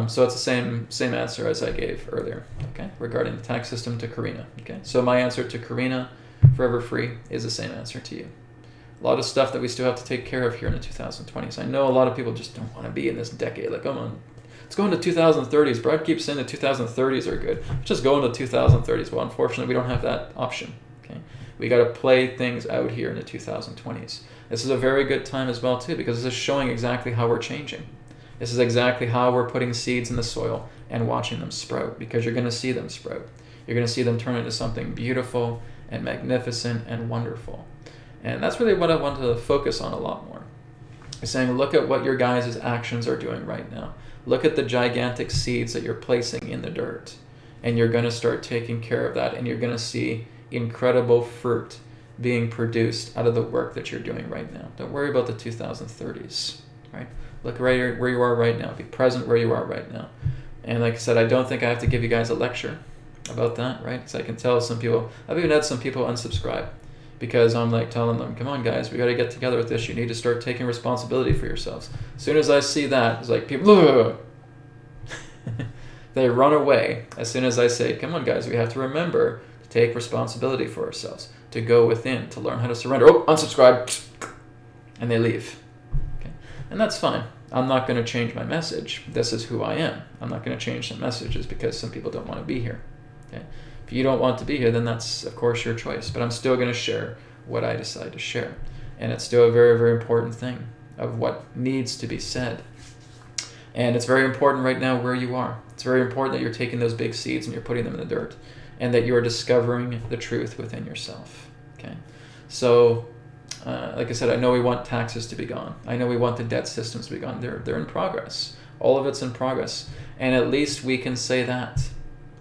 So it's the same answer as I gave earlier, okay, regarding the tax system to Karina. Okay, so my answer to Karina, Forever Free, is the same answer to you. A lot of stuff that we still have to take care of here in the 2020s. I know a lot of people just don't want to be in this decade. Like, come on, let's go into 2030s. Brad keeps saying the 2030s are good. Let's just go into 2030s. Well, unfortunately, we don't have that option. Okay, we got to play things out here in the 2020s. This is a very good time as well, too, because this is showing exactly how we're changing. This is exactly how we're putting seeds in the soil and watching them sprout, because you're going to see them sprout. You're going to see them turn into something beautiful and magnificent and wonderful. And that's really what I want to focus on a lot more. I'm saying, look at what your guys' actions are doing right now. Look at the gigantic seeds that you're placing in the dirt. And you're going to start taking care of that, and you're going to see incredible fruit being produced out of the work that you're doing right now. Don't worry about the 2030s, right? Look right where you are right now. Be present where you are right now. And like I said, I don't think I have to give you guys a lecture about that, right? Because I can tell some people, I've even had some people unsubscribe because I'm like telling them, come on guys, we got to get together with this. You need to start taking responsibility for yourselves. As soon as I see that, it's like people, they run away as soon as I say, come on guys, we have to remember to take responsibility for ourselves, to go within, to learn how to surrender. Oh, unsubscribe. And they leave. Okay? And that's fine. I'm not going to change my message. This is who I am. I'm not going to change some messages because some people don't want to be here. Okay? If you don't want to be here, then that's, of course, your choice. But I'm still going to share what I decide to share. And it's still a very, very important thing of what needs to be said. And it's very important right now where you are. It's very important that you're taking those big seeds and you're putting them in the dirt, and that you're discovering the truth within yourself. Okay? So, like I said, I know we want taxes to be gone. I know we want the debt systems to be gone. They're in progress. All of it's in progress. And at least we can say that.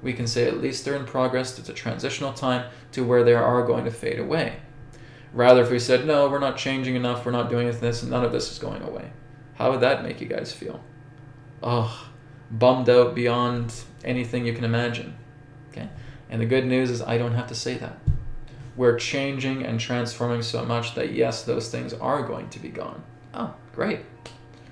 We can say at least they're in progress. It's a transitional time to where they are going to fade away. Rather, if we said, no, we're not changing enough, we're not doing this, and none of this is going away. How would that make you guys feel? Oh, bummed out beyond anything you can imagine. Okay? And the good news is I don't have to say that. We're changing and transforming so much that yes, those things are going to be gone. Oh, great.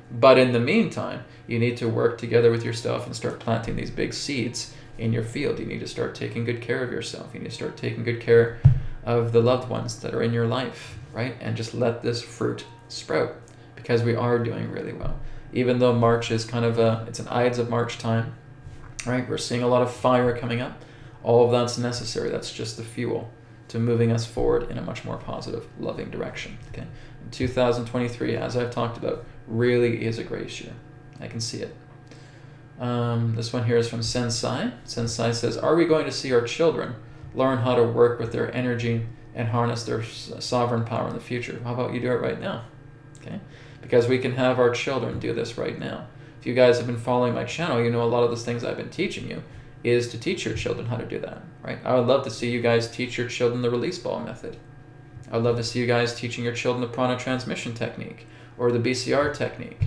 But in the meantime, you need to work together with yourself and start planting these big seeds in your field. You need to start taking good care of yourself. You need to start taking good care of the loved ones that are in your life, right? And just let this fruit sprout, because we are doing really well. Even though March is kind of it's an Ides of March time, right? We're seeing a lot of fire coming up. All of that's necessary. That's just the fuel to moving us forward in a much more positive, loving direction. Okay, in 2023, as I've talked about, really is a grace year. I can see it. This one here is from Sensei. Sensei says, are we going to see our children learn how to work with their energy and harness their sovereign power in the future? How about you do it right now? Okay, because we can have our children do this right now. If you guys have been following my channel, you know a lot of the things I've been teaching you is to teach your children how to do that, right? I would love to see you guys teach your children the release ball method. I would love to see you guys teaching your children the prana transmission technique or the BCR technique,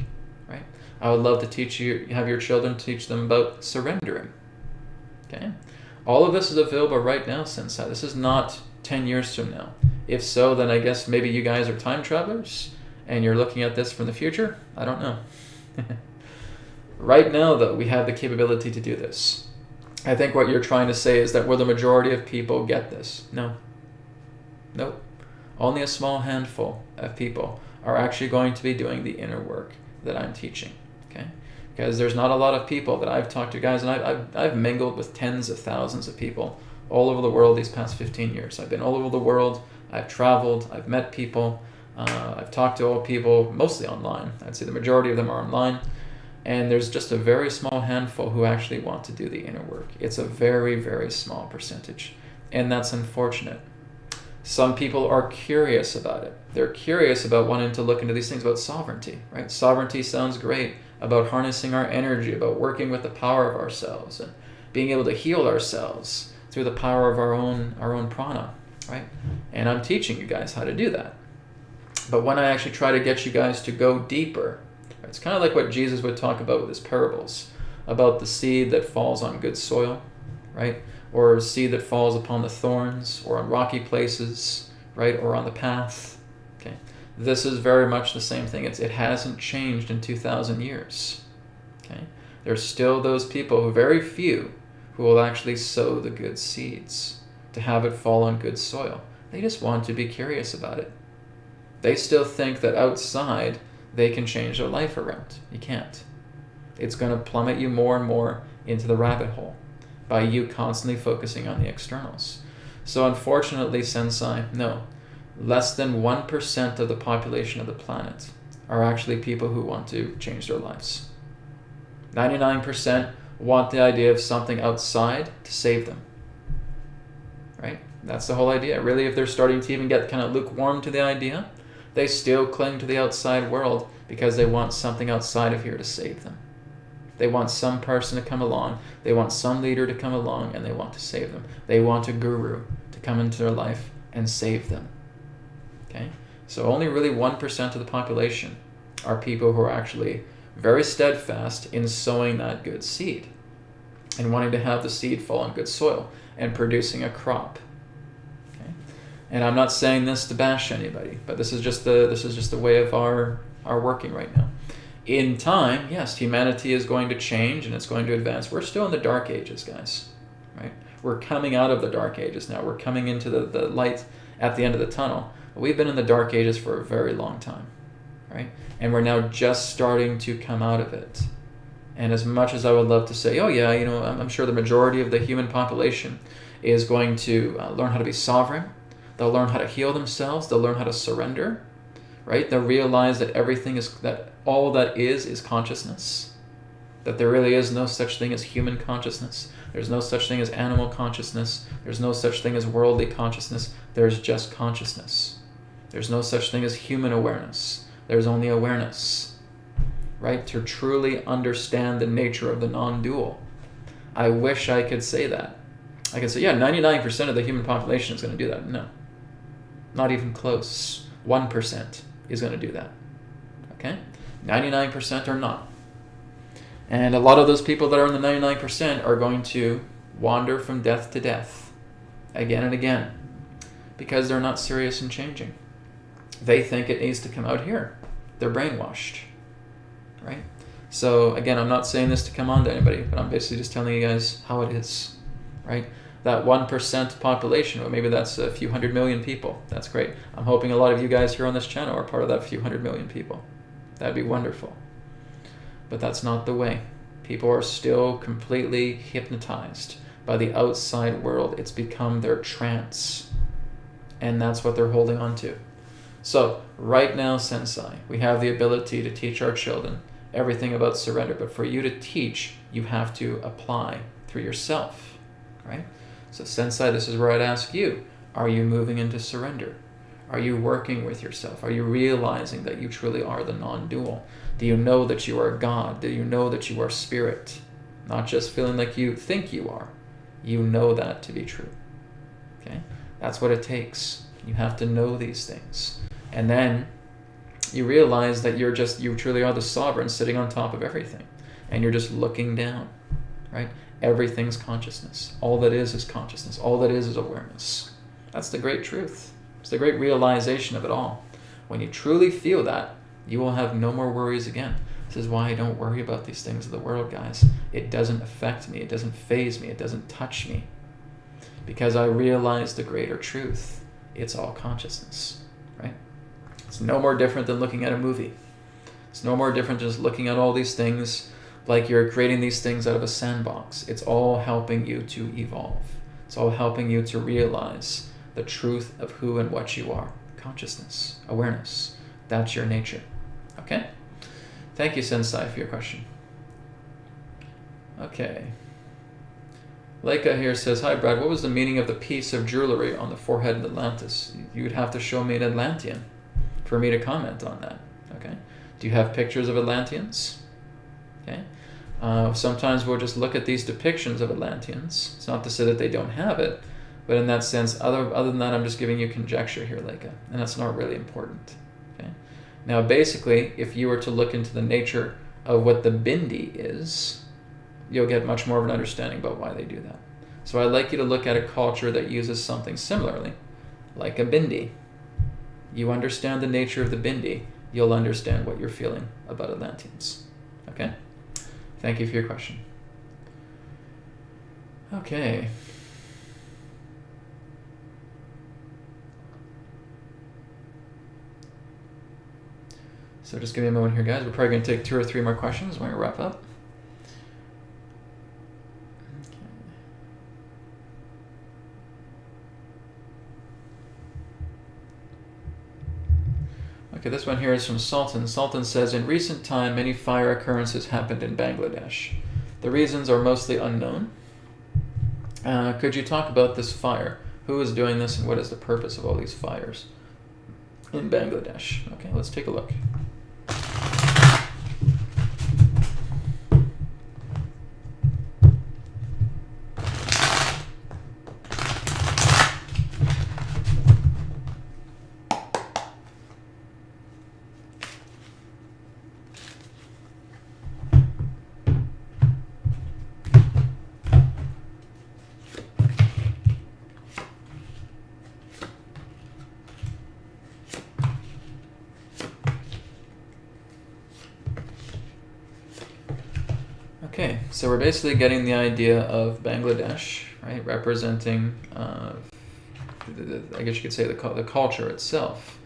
right? I would love to have your children teach them about surrendering, okay? All of this is available right now, Sensei. This is not 10 years from now. If so, then I guess maybe you guys are time travelers and you're looking at this from the future. I don't know. Right now, though, we have the capability to do this. I think what you're trying to say is that will the majority of people get this? No. Nope. Only a small handful of people are actually going to be doing the inner work that I'm teaching, okay? Because there's not a lot of people that I've talked to, guys, and I've mingled with tens of thousands of people all over the world these past 15 years. I've been all over the world. I've traveled. I've met people. I've talked to all people, mostly online. I'd say the majority of them are online. And there's just a very small handful who actually want to do the inner work. It's a very, very small percentage. And that's unfortunate. Some people are curious about it. They're curious about wanting to look into these things about sovereignty, right? Sovereignty sounds great, about harnessing our energy, about working with the power of ourselves and being able to heal ourselves through the power of our own prana, right? And I'm teaching you guys how to do that. But when I actually try to get you guys to go deeper, it's kind of like what Jesus would talk about with his parables, about the seed that falls on good soil, right? Or a seed that falls upon the thorns, or on rocky places, right? Or on the path, okay? This is very much the same thing. It hasn't changed in 2,000 years, okay? There's still those people, very few, who will actually sow the good seeds to have it fall on good soil. They just want to be curious about it. They still think that outside they can change their life around. You can't. It's going to plummet you more and more into the rabbit hole by you constantly focusing on the externals. So unfortunately, Sensei, no. Less than 1% of the population of the planet are actually people who want to change their lives. 99% want the idea of something outside to save them. Right? That's the whole idea. Really, if they're starting to even get kind of lukewarm to the idea, they still cling to the outside world because they want something outside of here to save them. They want some person to come along. They want some leader to come along, and they want to save them. They want a guru to come into their life and save them. Okay? So only really 1% of the population are people who are actually very steadfast in sowing that good seed. and wanting to have the seed fall on good soil and producing a crop. Okay? And I'm not saying this to bash anybody, but this is just the way of our working right now. In time, yes, humanity is going to change and it's going to advance. We're still in the dark ages, guys, right? We're coming out of the dark ages now. We're coming into the light at the end of the tunnel. But we've been in the dark ages for a very long time, right? And we're now just starting to come out of it. And as much as I would love to say, oh yeah, I'm sure the majority of the human population is going to learn how to be sovereign. They'll learn how to heal themselves. They'll learn how to surrender, right? They'll realize that all that is consciousness. That there really is no such thing as human consciousness. There's no such thing as animal consciousness. There's no such thing as worldly consciousness. There's just consciousness. There's no such thing as human awareness. There's only awareness, right? To truly understand the nature of the non-dual. I wish I could say that. I could say, yeah, 99% of the human population is going to do that. No, not even close. 1% is going to do that. Okay? 99% are not. And a lot of those people that are in the 99% are going to wander from death to death again and again because they're not serious in changing. They think it needs to come out here. They're brainwashed, right? So again, I'm not saying this to come on to anybody, but I'm basically just telling you guys how it is, right? That 1% population, or maybe that's a few 100 million people. That's great. I'm hoping a lot of you guys here on this channel are part of that few 100 million people. That'd be wonderful. But that's not the way. People are still completely hypnotized by the outside world. It's become their trance. And that's what they're holding on to. So, right now, Sensei, we have the ability to teach our children everything about surrender. But for you to teach, you have to apply through yourself, right? So, Sensei, this is where I'd ask you, are you moving into surrender? Are you working with yourself? Are you realizing that you truly are the non-dual? Do you know that you are God? Do you know that you are spirit? Not just feeling like you think you are. You know that to be true. Okay? That's what it takes. You have to know these things. And then you realize that you truly are the sovereign sitting on top of everything. And you're just looking down, right? Everything's consciousness. All that is consciousness. All that is awareness. That's the great truth. It's the great realization of it all. When you truly feel that, you will have no more worries again. This is why I don't worry about these things of the world, guys. It doesn't affect me. It doesn't faze me. It doesn't touch me. Because I realize the greater truth. It's all consciousness, right? It's no more different than looking at a movie. It's no more different than just looking at all these things like you're creating these things out of a sandbox. It's all helping you to evolve. It's all helping you to realize the truth of who and what you are. Consciousness, awareness. That's your nature. Okay? Thank you, Sensei, for your question. Okay. Leica here says, hi, Brad, what was the meaning of the piece of jewelry on the forehead of Atlantis? You would have to show me an Atlantean for me to comment on that. Okay? Do you have pictures of Atlanteans? Okay? Sometimes we'll just look at these depictions of Atlanteans. It's not to say that they don't have it, but in that sense, other than that, I'm just giving you conjecture here, Leica, and that's not really important. Okay? Now, basically, if you were to look into the nature of what the bindi is, you'll get much more of an understanding about why they do that. So I'd like you to look at a culture that uses something similarly, like a bindi. You understand the nature of the bindi, you'll understand what you're feeling about Atlanteans. Okay? Thank you for your question. Okay. So just give me a moment here, guys. We're probably going to take 2 or 3 more questions. We're going to wrap up. Okay, this one here is from Sultan. Sultan says, in recent time, many fire occurrences happened in Bangladesh. The reasons are mostly unknown. Could you talk about this fire? Who is doing this and what is the purpose of all these fires in Bangladesh? Okay, let's take a look. So we're basically getting the idea of Bangladesh, right, representing, I guess you could say the culture itself,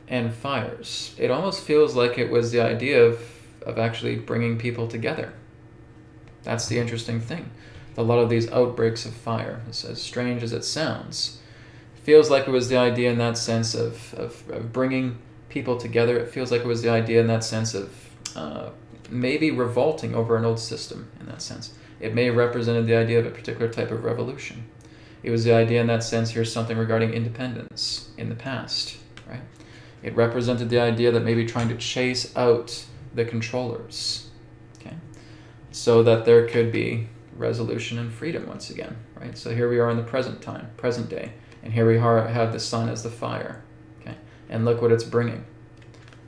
and fires. It almost feels like it was the idea of actually bringing people together. That's the interesting thing. A lot of these outbreaks of fire, as strange as it sounds, feels like it was the idea in that sense of bringing people together. It feels like it was the idea in that sense of maybe revolting over an old system in that sense. It may have represented the idea of a particular type of revolution. It was the idea in that sense, here's something regarding independence in the past, right? It represented the idea that maybe trying to chase out the controllers, okay? So that there could be resolution and freedom once again, right? So here we are in the present time, present day, and here we have the sun as the fire, okay? And look what it's bringing.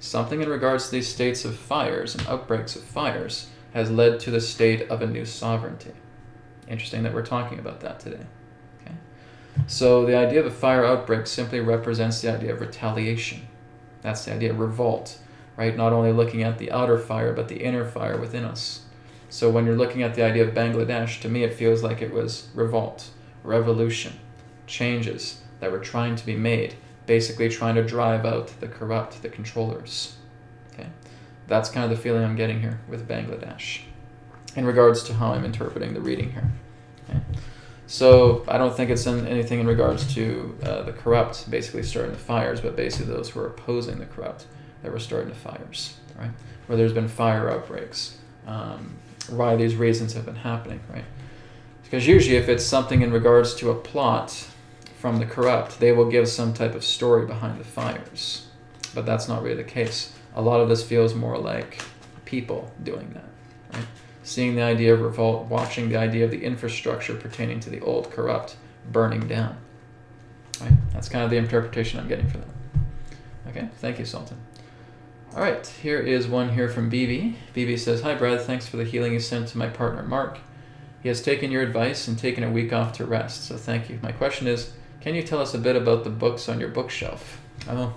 Something in regards to these states of fires and outbreaks of fires has led to the state of a new sovereignty. Interesting that we're talking about that today. Okay? So the idea of a fire outbreak simply represents the idea of retaliation. That's the idea of revolt, right? Not only looking at the outer fire, but the inner fire within us. So when you're looking at the idea of Bangladesh, to me it feels like it was revolt, revolution, changes that were trying to be made, basically trying to drive out the corrupt, the controllers. Okay, that's kind of the feeling I'm getting here with Bangladesh in regards to how I'm interpreting the reading here. Okay? So I don't think it's anything in regards to the corrupt basically starting the fires, but basically those who are opposing the corrupt that were starting the fires, right? Where there's been fire outbreaks, why these reasons have been happening, right? Because usually if it's something in regards to a plot from the corrupt, they will give some type of story behind the fires. But that's not really the case. A lot of this feels more like people doing that, right? Seeing the idea of revolt, watching the idea of the infrastructure pertaining to the old corrupt burning down, right? That's kind of the interpretation I'm getting for that. Okay, thank you, Sultan. All right, here is one here from BB. BB says, "Hi, Brad. Thanks for the healing you sent to my partner, Mark. He has taken your advice and taken a week off to rest, so thank you. My question is, can you tell us a bit about the books on your bookshelf?" Oh,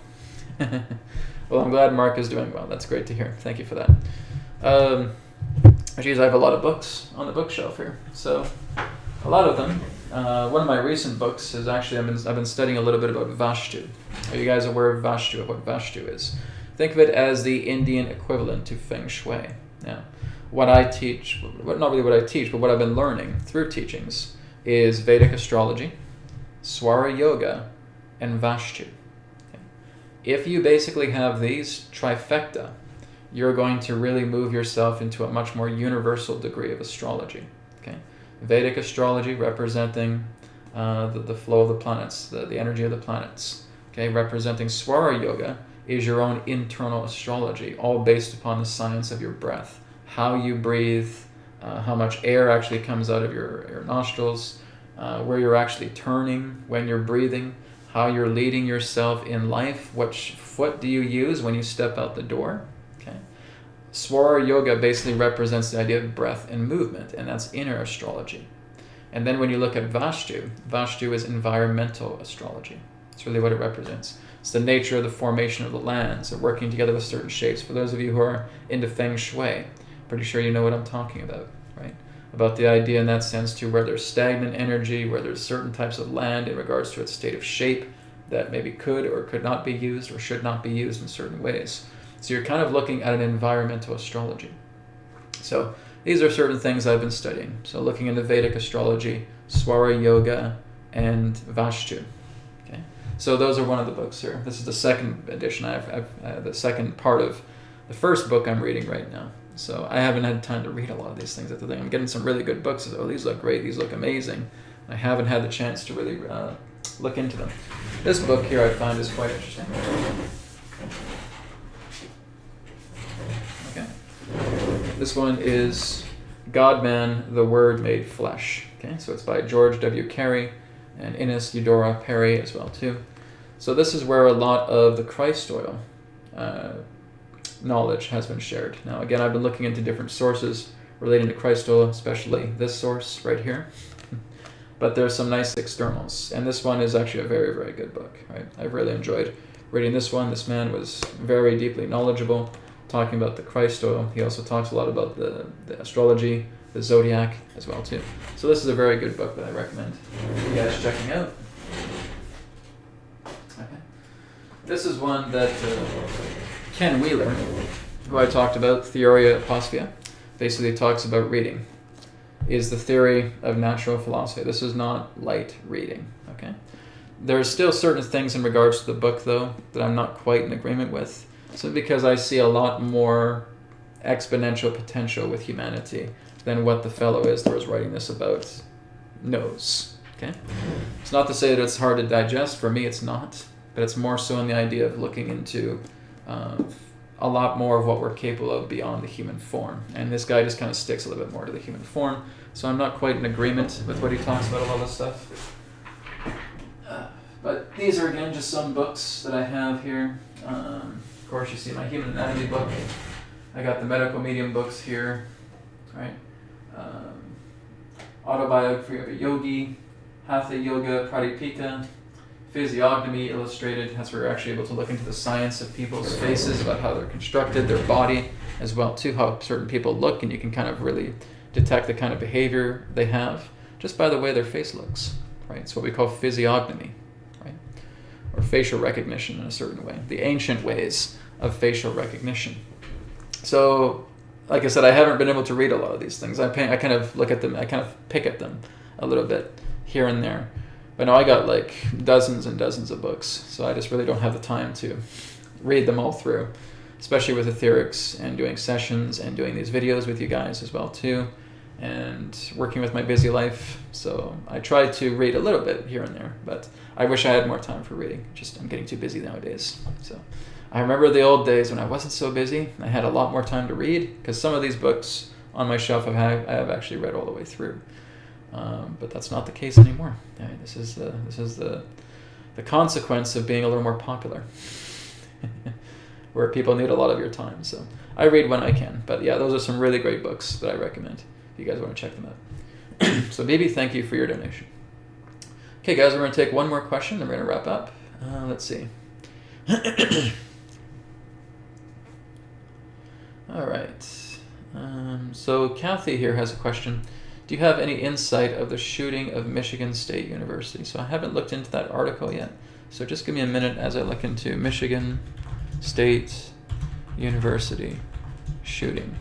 well, I'm glad Mark is doing well. That's great to hear. Thank you for that. Geez, I have a lot of books on the bookshelf here. So, a lot of them. One of my recent books is actually, I've been studying a little bit about Vastu. Are you guys aware of Vastu, of what Vastu is? Think of it as the Indian equivalent to Feng Shui. Now, what I teach, not really what I teach, but what I've been learning through teachings is Vedic astrology, Swara Yoga, and Vastu. Okay. If you basically have these trifecta, you're going to really move yourself into a much more universal degree of astrology. Okay. Vedic astrology representing the flow of the planets, the energy of the planets. Okay. Representing Swara Yoga is your own internal astrology, all based upon the science of your breath. How you breathe, how much air actually comes out of your nostrils, where you're actually turning when you're breathing, how you're leading yourself in life, which foot do you use when you step out the door. Okay. Swara Yoga basically represents the idea of breath and movement, and that's inner astrology. And then when you look at Vastu, Vastu is environmental astrology. That's really what it represents. It's the nature of the formation of the lands, of working together with certain shapes. For those of you who are into Feng Shui, pretty sure you know what I'm talking about, right? About the idea in that sense too, where there's stagnant energy, where there's certain types of land in regards to its state of shape that maybe could or could not be used or should not be used in certain ways. So you're kind of looking at an environmental astrology. So these are certain things I've been studying. So looking into Vedic astrology, Swara Yoga, and Vastu. Okay. So those are one of the books here. This is the second edition. I've the second part of the first book I'm reading right now. So I haven't had time to read a lot of these things at the thing. I'm getting some really good books. Oh, these look great. These look amazing. I haven't had the chance to really look into them. This book here I find is quite interesting. Okay. This one is God-Man, the Word Made Flesh. Okay, so it's by George W. Carey and Ines Eudora Perry as well too. So this is where a lot of the Christ oil knowledge has been shared. Now again, I've been looking into different sources relating to Christ oil, especially this source right here. But there's some nice externals, and this one is actually a very, very good book. Right? I've really enjoyed reading this one. This man was very deeply knowledgeable, talking about the Christ oil. He also talks a lot about the astrology, the zodiac as well too. So this is a very good book that I recommend you guys checking out. Okay. This is one that Ken Wheeler, who I talked about, Theoria Aposphia, basically talks about reading. Is the theory of natural philosophy. This is not light reading, okay? There are still certain things in regards to the book, though, that I'm not quite in agreement with. So because I see a lot more exponential potential with humanity than what the fellow is that was writing this about knows, okay? It's not to say that it's hard to digest. For me, it's not. But it's more so in the idea of looking into a lot more of what we're capable of beyond the human form. And this guy just kind of sticks a little bit more to the human form. So I'm not quite in agreement with what he talks about, a lot of this stuff. But these are, again, just some books that I have here. Of course, you see my Human Anatomy book. I got the Medical Medium books here, right? Autobiography of a Yogi, Hatha Yoga Pradipika, Physiognomy Illustrated. That's where you're actually able to look into the science of people's faces, about how they're constructed, their body as well too, how certain people look, and you can kind of really detect the kind of behavior they have just by the way their face looks, right? It's what we call physiognomy, right? Or facial recognition in a certain way, the ancient ways of facial recognition. So, like I said, I haven't been able to read a lot of these things. I kind of look at them, I kind of pick at them a little bit here and there. But no, I got like dozens and dozens of books, so I just really don't have the time to read them all through, especially with AetherX and doing sessions and doing these videos with you guys as well too, and working with my busy life. So I try to read a little bit here and there, but I wish I had more time for reading. Just I'm getting too busy nowadays. So I remember the old days when I wasn't so busy. I had a lot more time to read, because some of these books on my shelf I have actually read all the way through. But that's not the case anymore. I mean, this is the consequence of being a little more popular, where people need a lot of your time. So I read when I can. But yeah, those are some really great books that I recommend if you guys want to check them out. So Bibi, thank you for your donation. Okay, guys, we're going to take one more question, then we're going to wrap up. Let's see. All right. So Kathy here has a question. Do you have any insight of the shooting of Michigan State University? So I haven't looked into that article yet. So just give me a minute as I look into Michigan State University shooting.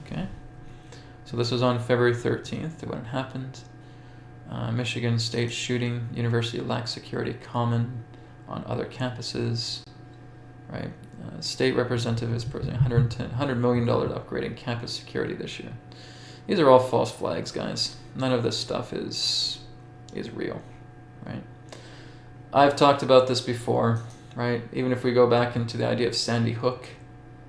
Okay. So this was on February 13th when it happened. Michigan State shooting. University lacks security common on other campuses. Right. State representative is proposing $100 million upgrading campus security this year. These are all false flags, guys. None of this stuff is real, right? I've talked about this before, right? Even if we go back into the idea of Sandy Hook,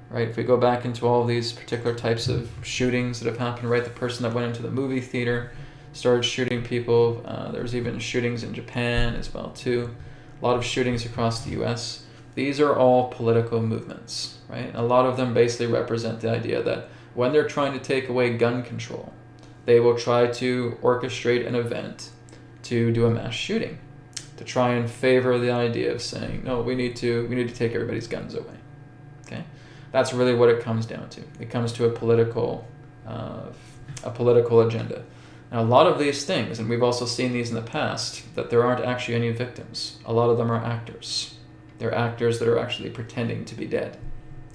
right? If we go back into all these particular types of shootings that have happened, right? The person that went into the movie theater started shooting people. There's even shootings in Japan as well, too. A lot of shootings across the U.S. These are all political movements, right? A lot of them basically represent the idea that when they're trying to take away gun control, they will try to orchestrate an event to do a mass shooting, to try and favor the idea of saying, no, we need to take everybody's guns away. Okay, that's really what it comes down to. It comes to a political agenda. Now, a lot of these things, and we've also seen these in the past, that there aren't actually any victims. A lot of them are actors. They're actors that are actually pretending to be dead.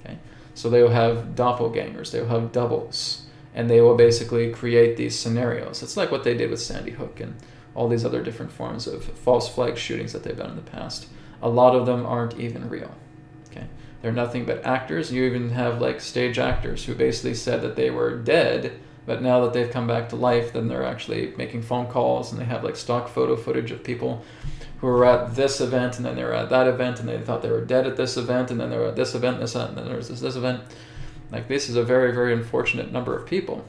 Okay. So they will have doppelgangers, they will have doubles, and they will basically create these scenarios. It's like what they did with Sandy Hook and all these other different forms of false flag shootings that they've done in the past. A lot of them aren't even real. Okay, they're nothing but actors. You even have like stage actors who basically said that they were dead, but now that they've come back to life, then they're actually making phone calls, and they have like stock photo footage of people who were at this event, and then they were at that event, and they thought they were dead at this event, and then they were at this event, and then there was this event. Like, this is a very, very unfortunate number of people,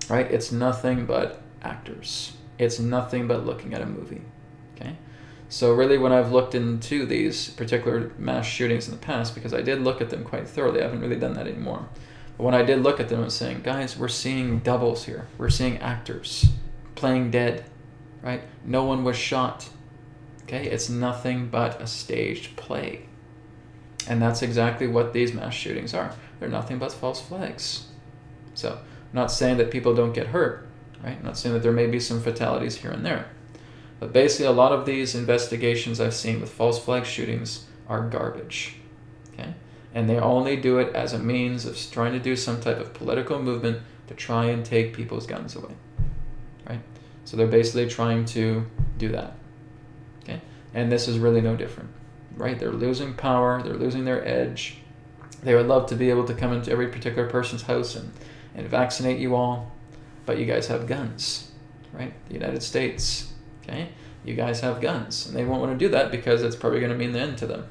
right? It's nothing but actors. It's nothing but looking at a movie, okay? So really, when I've looked into these particular mass shootings in the past, because I did look at them quite thoroughly, I haven't really done that anymore. But when I did look at them, I was saying, guys, we're seeing doubles here. We're seeing actors playing dead, right? No one was shot. Okay, it's nothing but a staged play. And that's exactly what these mass shootings are. They're nothing but false flags. So not saying that people don't get hurt, right? I'm not saying that there may be some fatalities here and there. But basically, a lot of these investigations I've seen with false flag shootings are garbage, okay? And they only do it as a means of trying to do some type of political movement to try and take people's guns away, right? So they're basically trying to do that, okay? And this is really no different, right? They're losing power, they're losing their edge. They would love to be able to come into every particular person's house and vaccinate you all, but you guys have guns, right? The United States, okay? You guys have guns, and they won't want to do that because it's probably going to mean the end to them.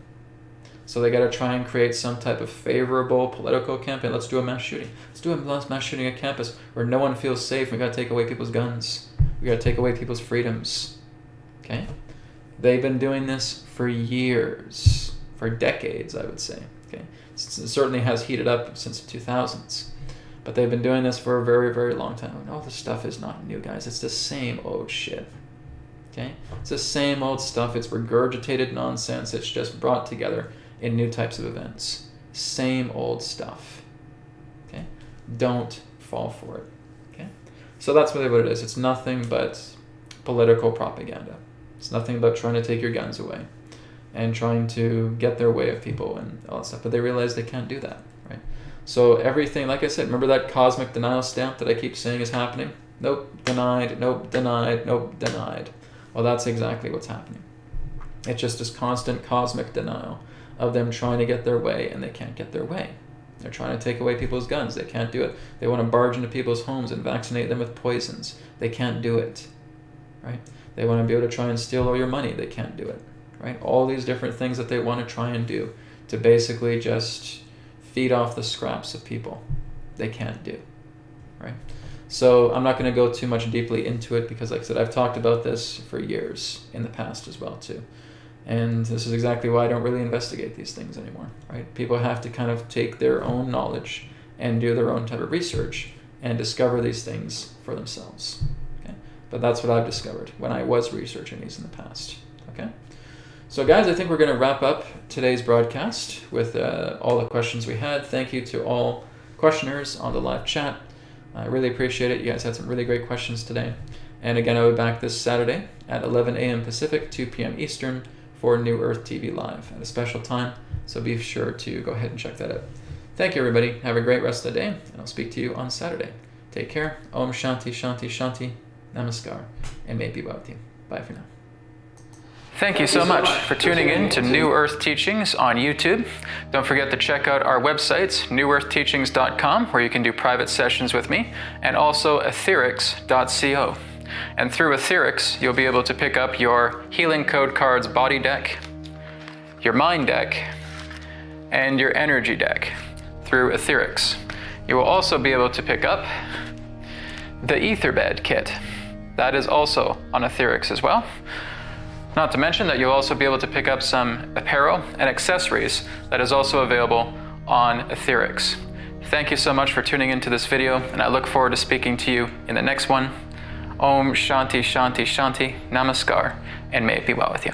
So they got to try and create some type of favorable political campaign. Let's do a mass shooting. Let's do a mass shooting at campus where no one feels safe. We got to take away people's guns. We got to take away people's freedoms, okay? They've been doing this for years, for decades, I would say, okay? It certainly has heated up since the 2000s. But they've been doing this for a very, very long time. And all this stuff is not new, guys. It's the same old shit. Okay? It's the same old stuff. It's regurgitated nonsense. It's just brought together in new types of events. Same old stuff. Okay? Don't fall for it. Okay? So that's really what it is. It's nothing but political propaganda. It's nothing but trying to take your guns away and trying to get their way of people and all that stuff. But they realize they can't do that, right? So everything, like I said, remember that cosmic denial stamp that I keep saying is happening? Nope, denied, nope, denied, nope, denied. Well, that's exactly what's happening. It's just this constant cosmic denial of them trying to get their way, and they can't get their way. They're trying to take away people's guns. They can't do it. They want to barge into people's homes and vaccinate them with poisons. They can't do it, right? They want to be able to try and steal all your money. They can't do it, right? All these different things that they want to try and do to basically just feed off the scraps of people, they can't do, right? So I'm not going to go too much deeply into it because, like I said, I've talked about this for years in the past as well too. And this is exactly why I don't really investigate these things anymore, right? People have to kind of take their own knowledge and do their own type of research and discover these things for themselves, okay? But that's what I've discovered when I was researching these in the past, okay? So guys, I think we're going to wrap up today's broadcast with all the questions we had. Thank you to all questioners on the live chat. I really appreciate it. You guys had some really great questions today. And again, I'll be back this Saturday at 11 a.m. Pacific, 2 p.m. Eastern for New Earth TV Live at a special time. So be sure to go ahead and check that out. Thank you, everybody. Have a great rest of the day, and I'll speak to you on Saturday. Take care. Om Shanti, Shanti, Shanti. Namaskar. And may it be well with you. Bye for now. Thank you so much for tuning in to New Earth Teachings on YouTube. Don't forget to check out our websites, newearthteachings.com, where you can do private sessions with me, and also AetherX.co. And through AetherX, you'll be able to pick up your Healing Code Cards body deck, your mind deck, and your energy deck through AetherX. You will also be able to pick up the Etherbed kit. That is also on AetherX as well. Not to mention that you'll also be able to pick up some apparel and accessories that is also available on AetherX. Thank you so much for tuning into this video, and I look forward to speaking to you in the next one. Om Shanti, Shanti, Shanti, Namaskar, and may it be well with you.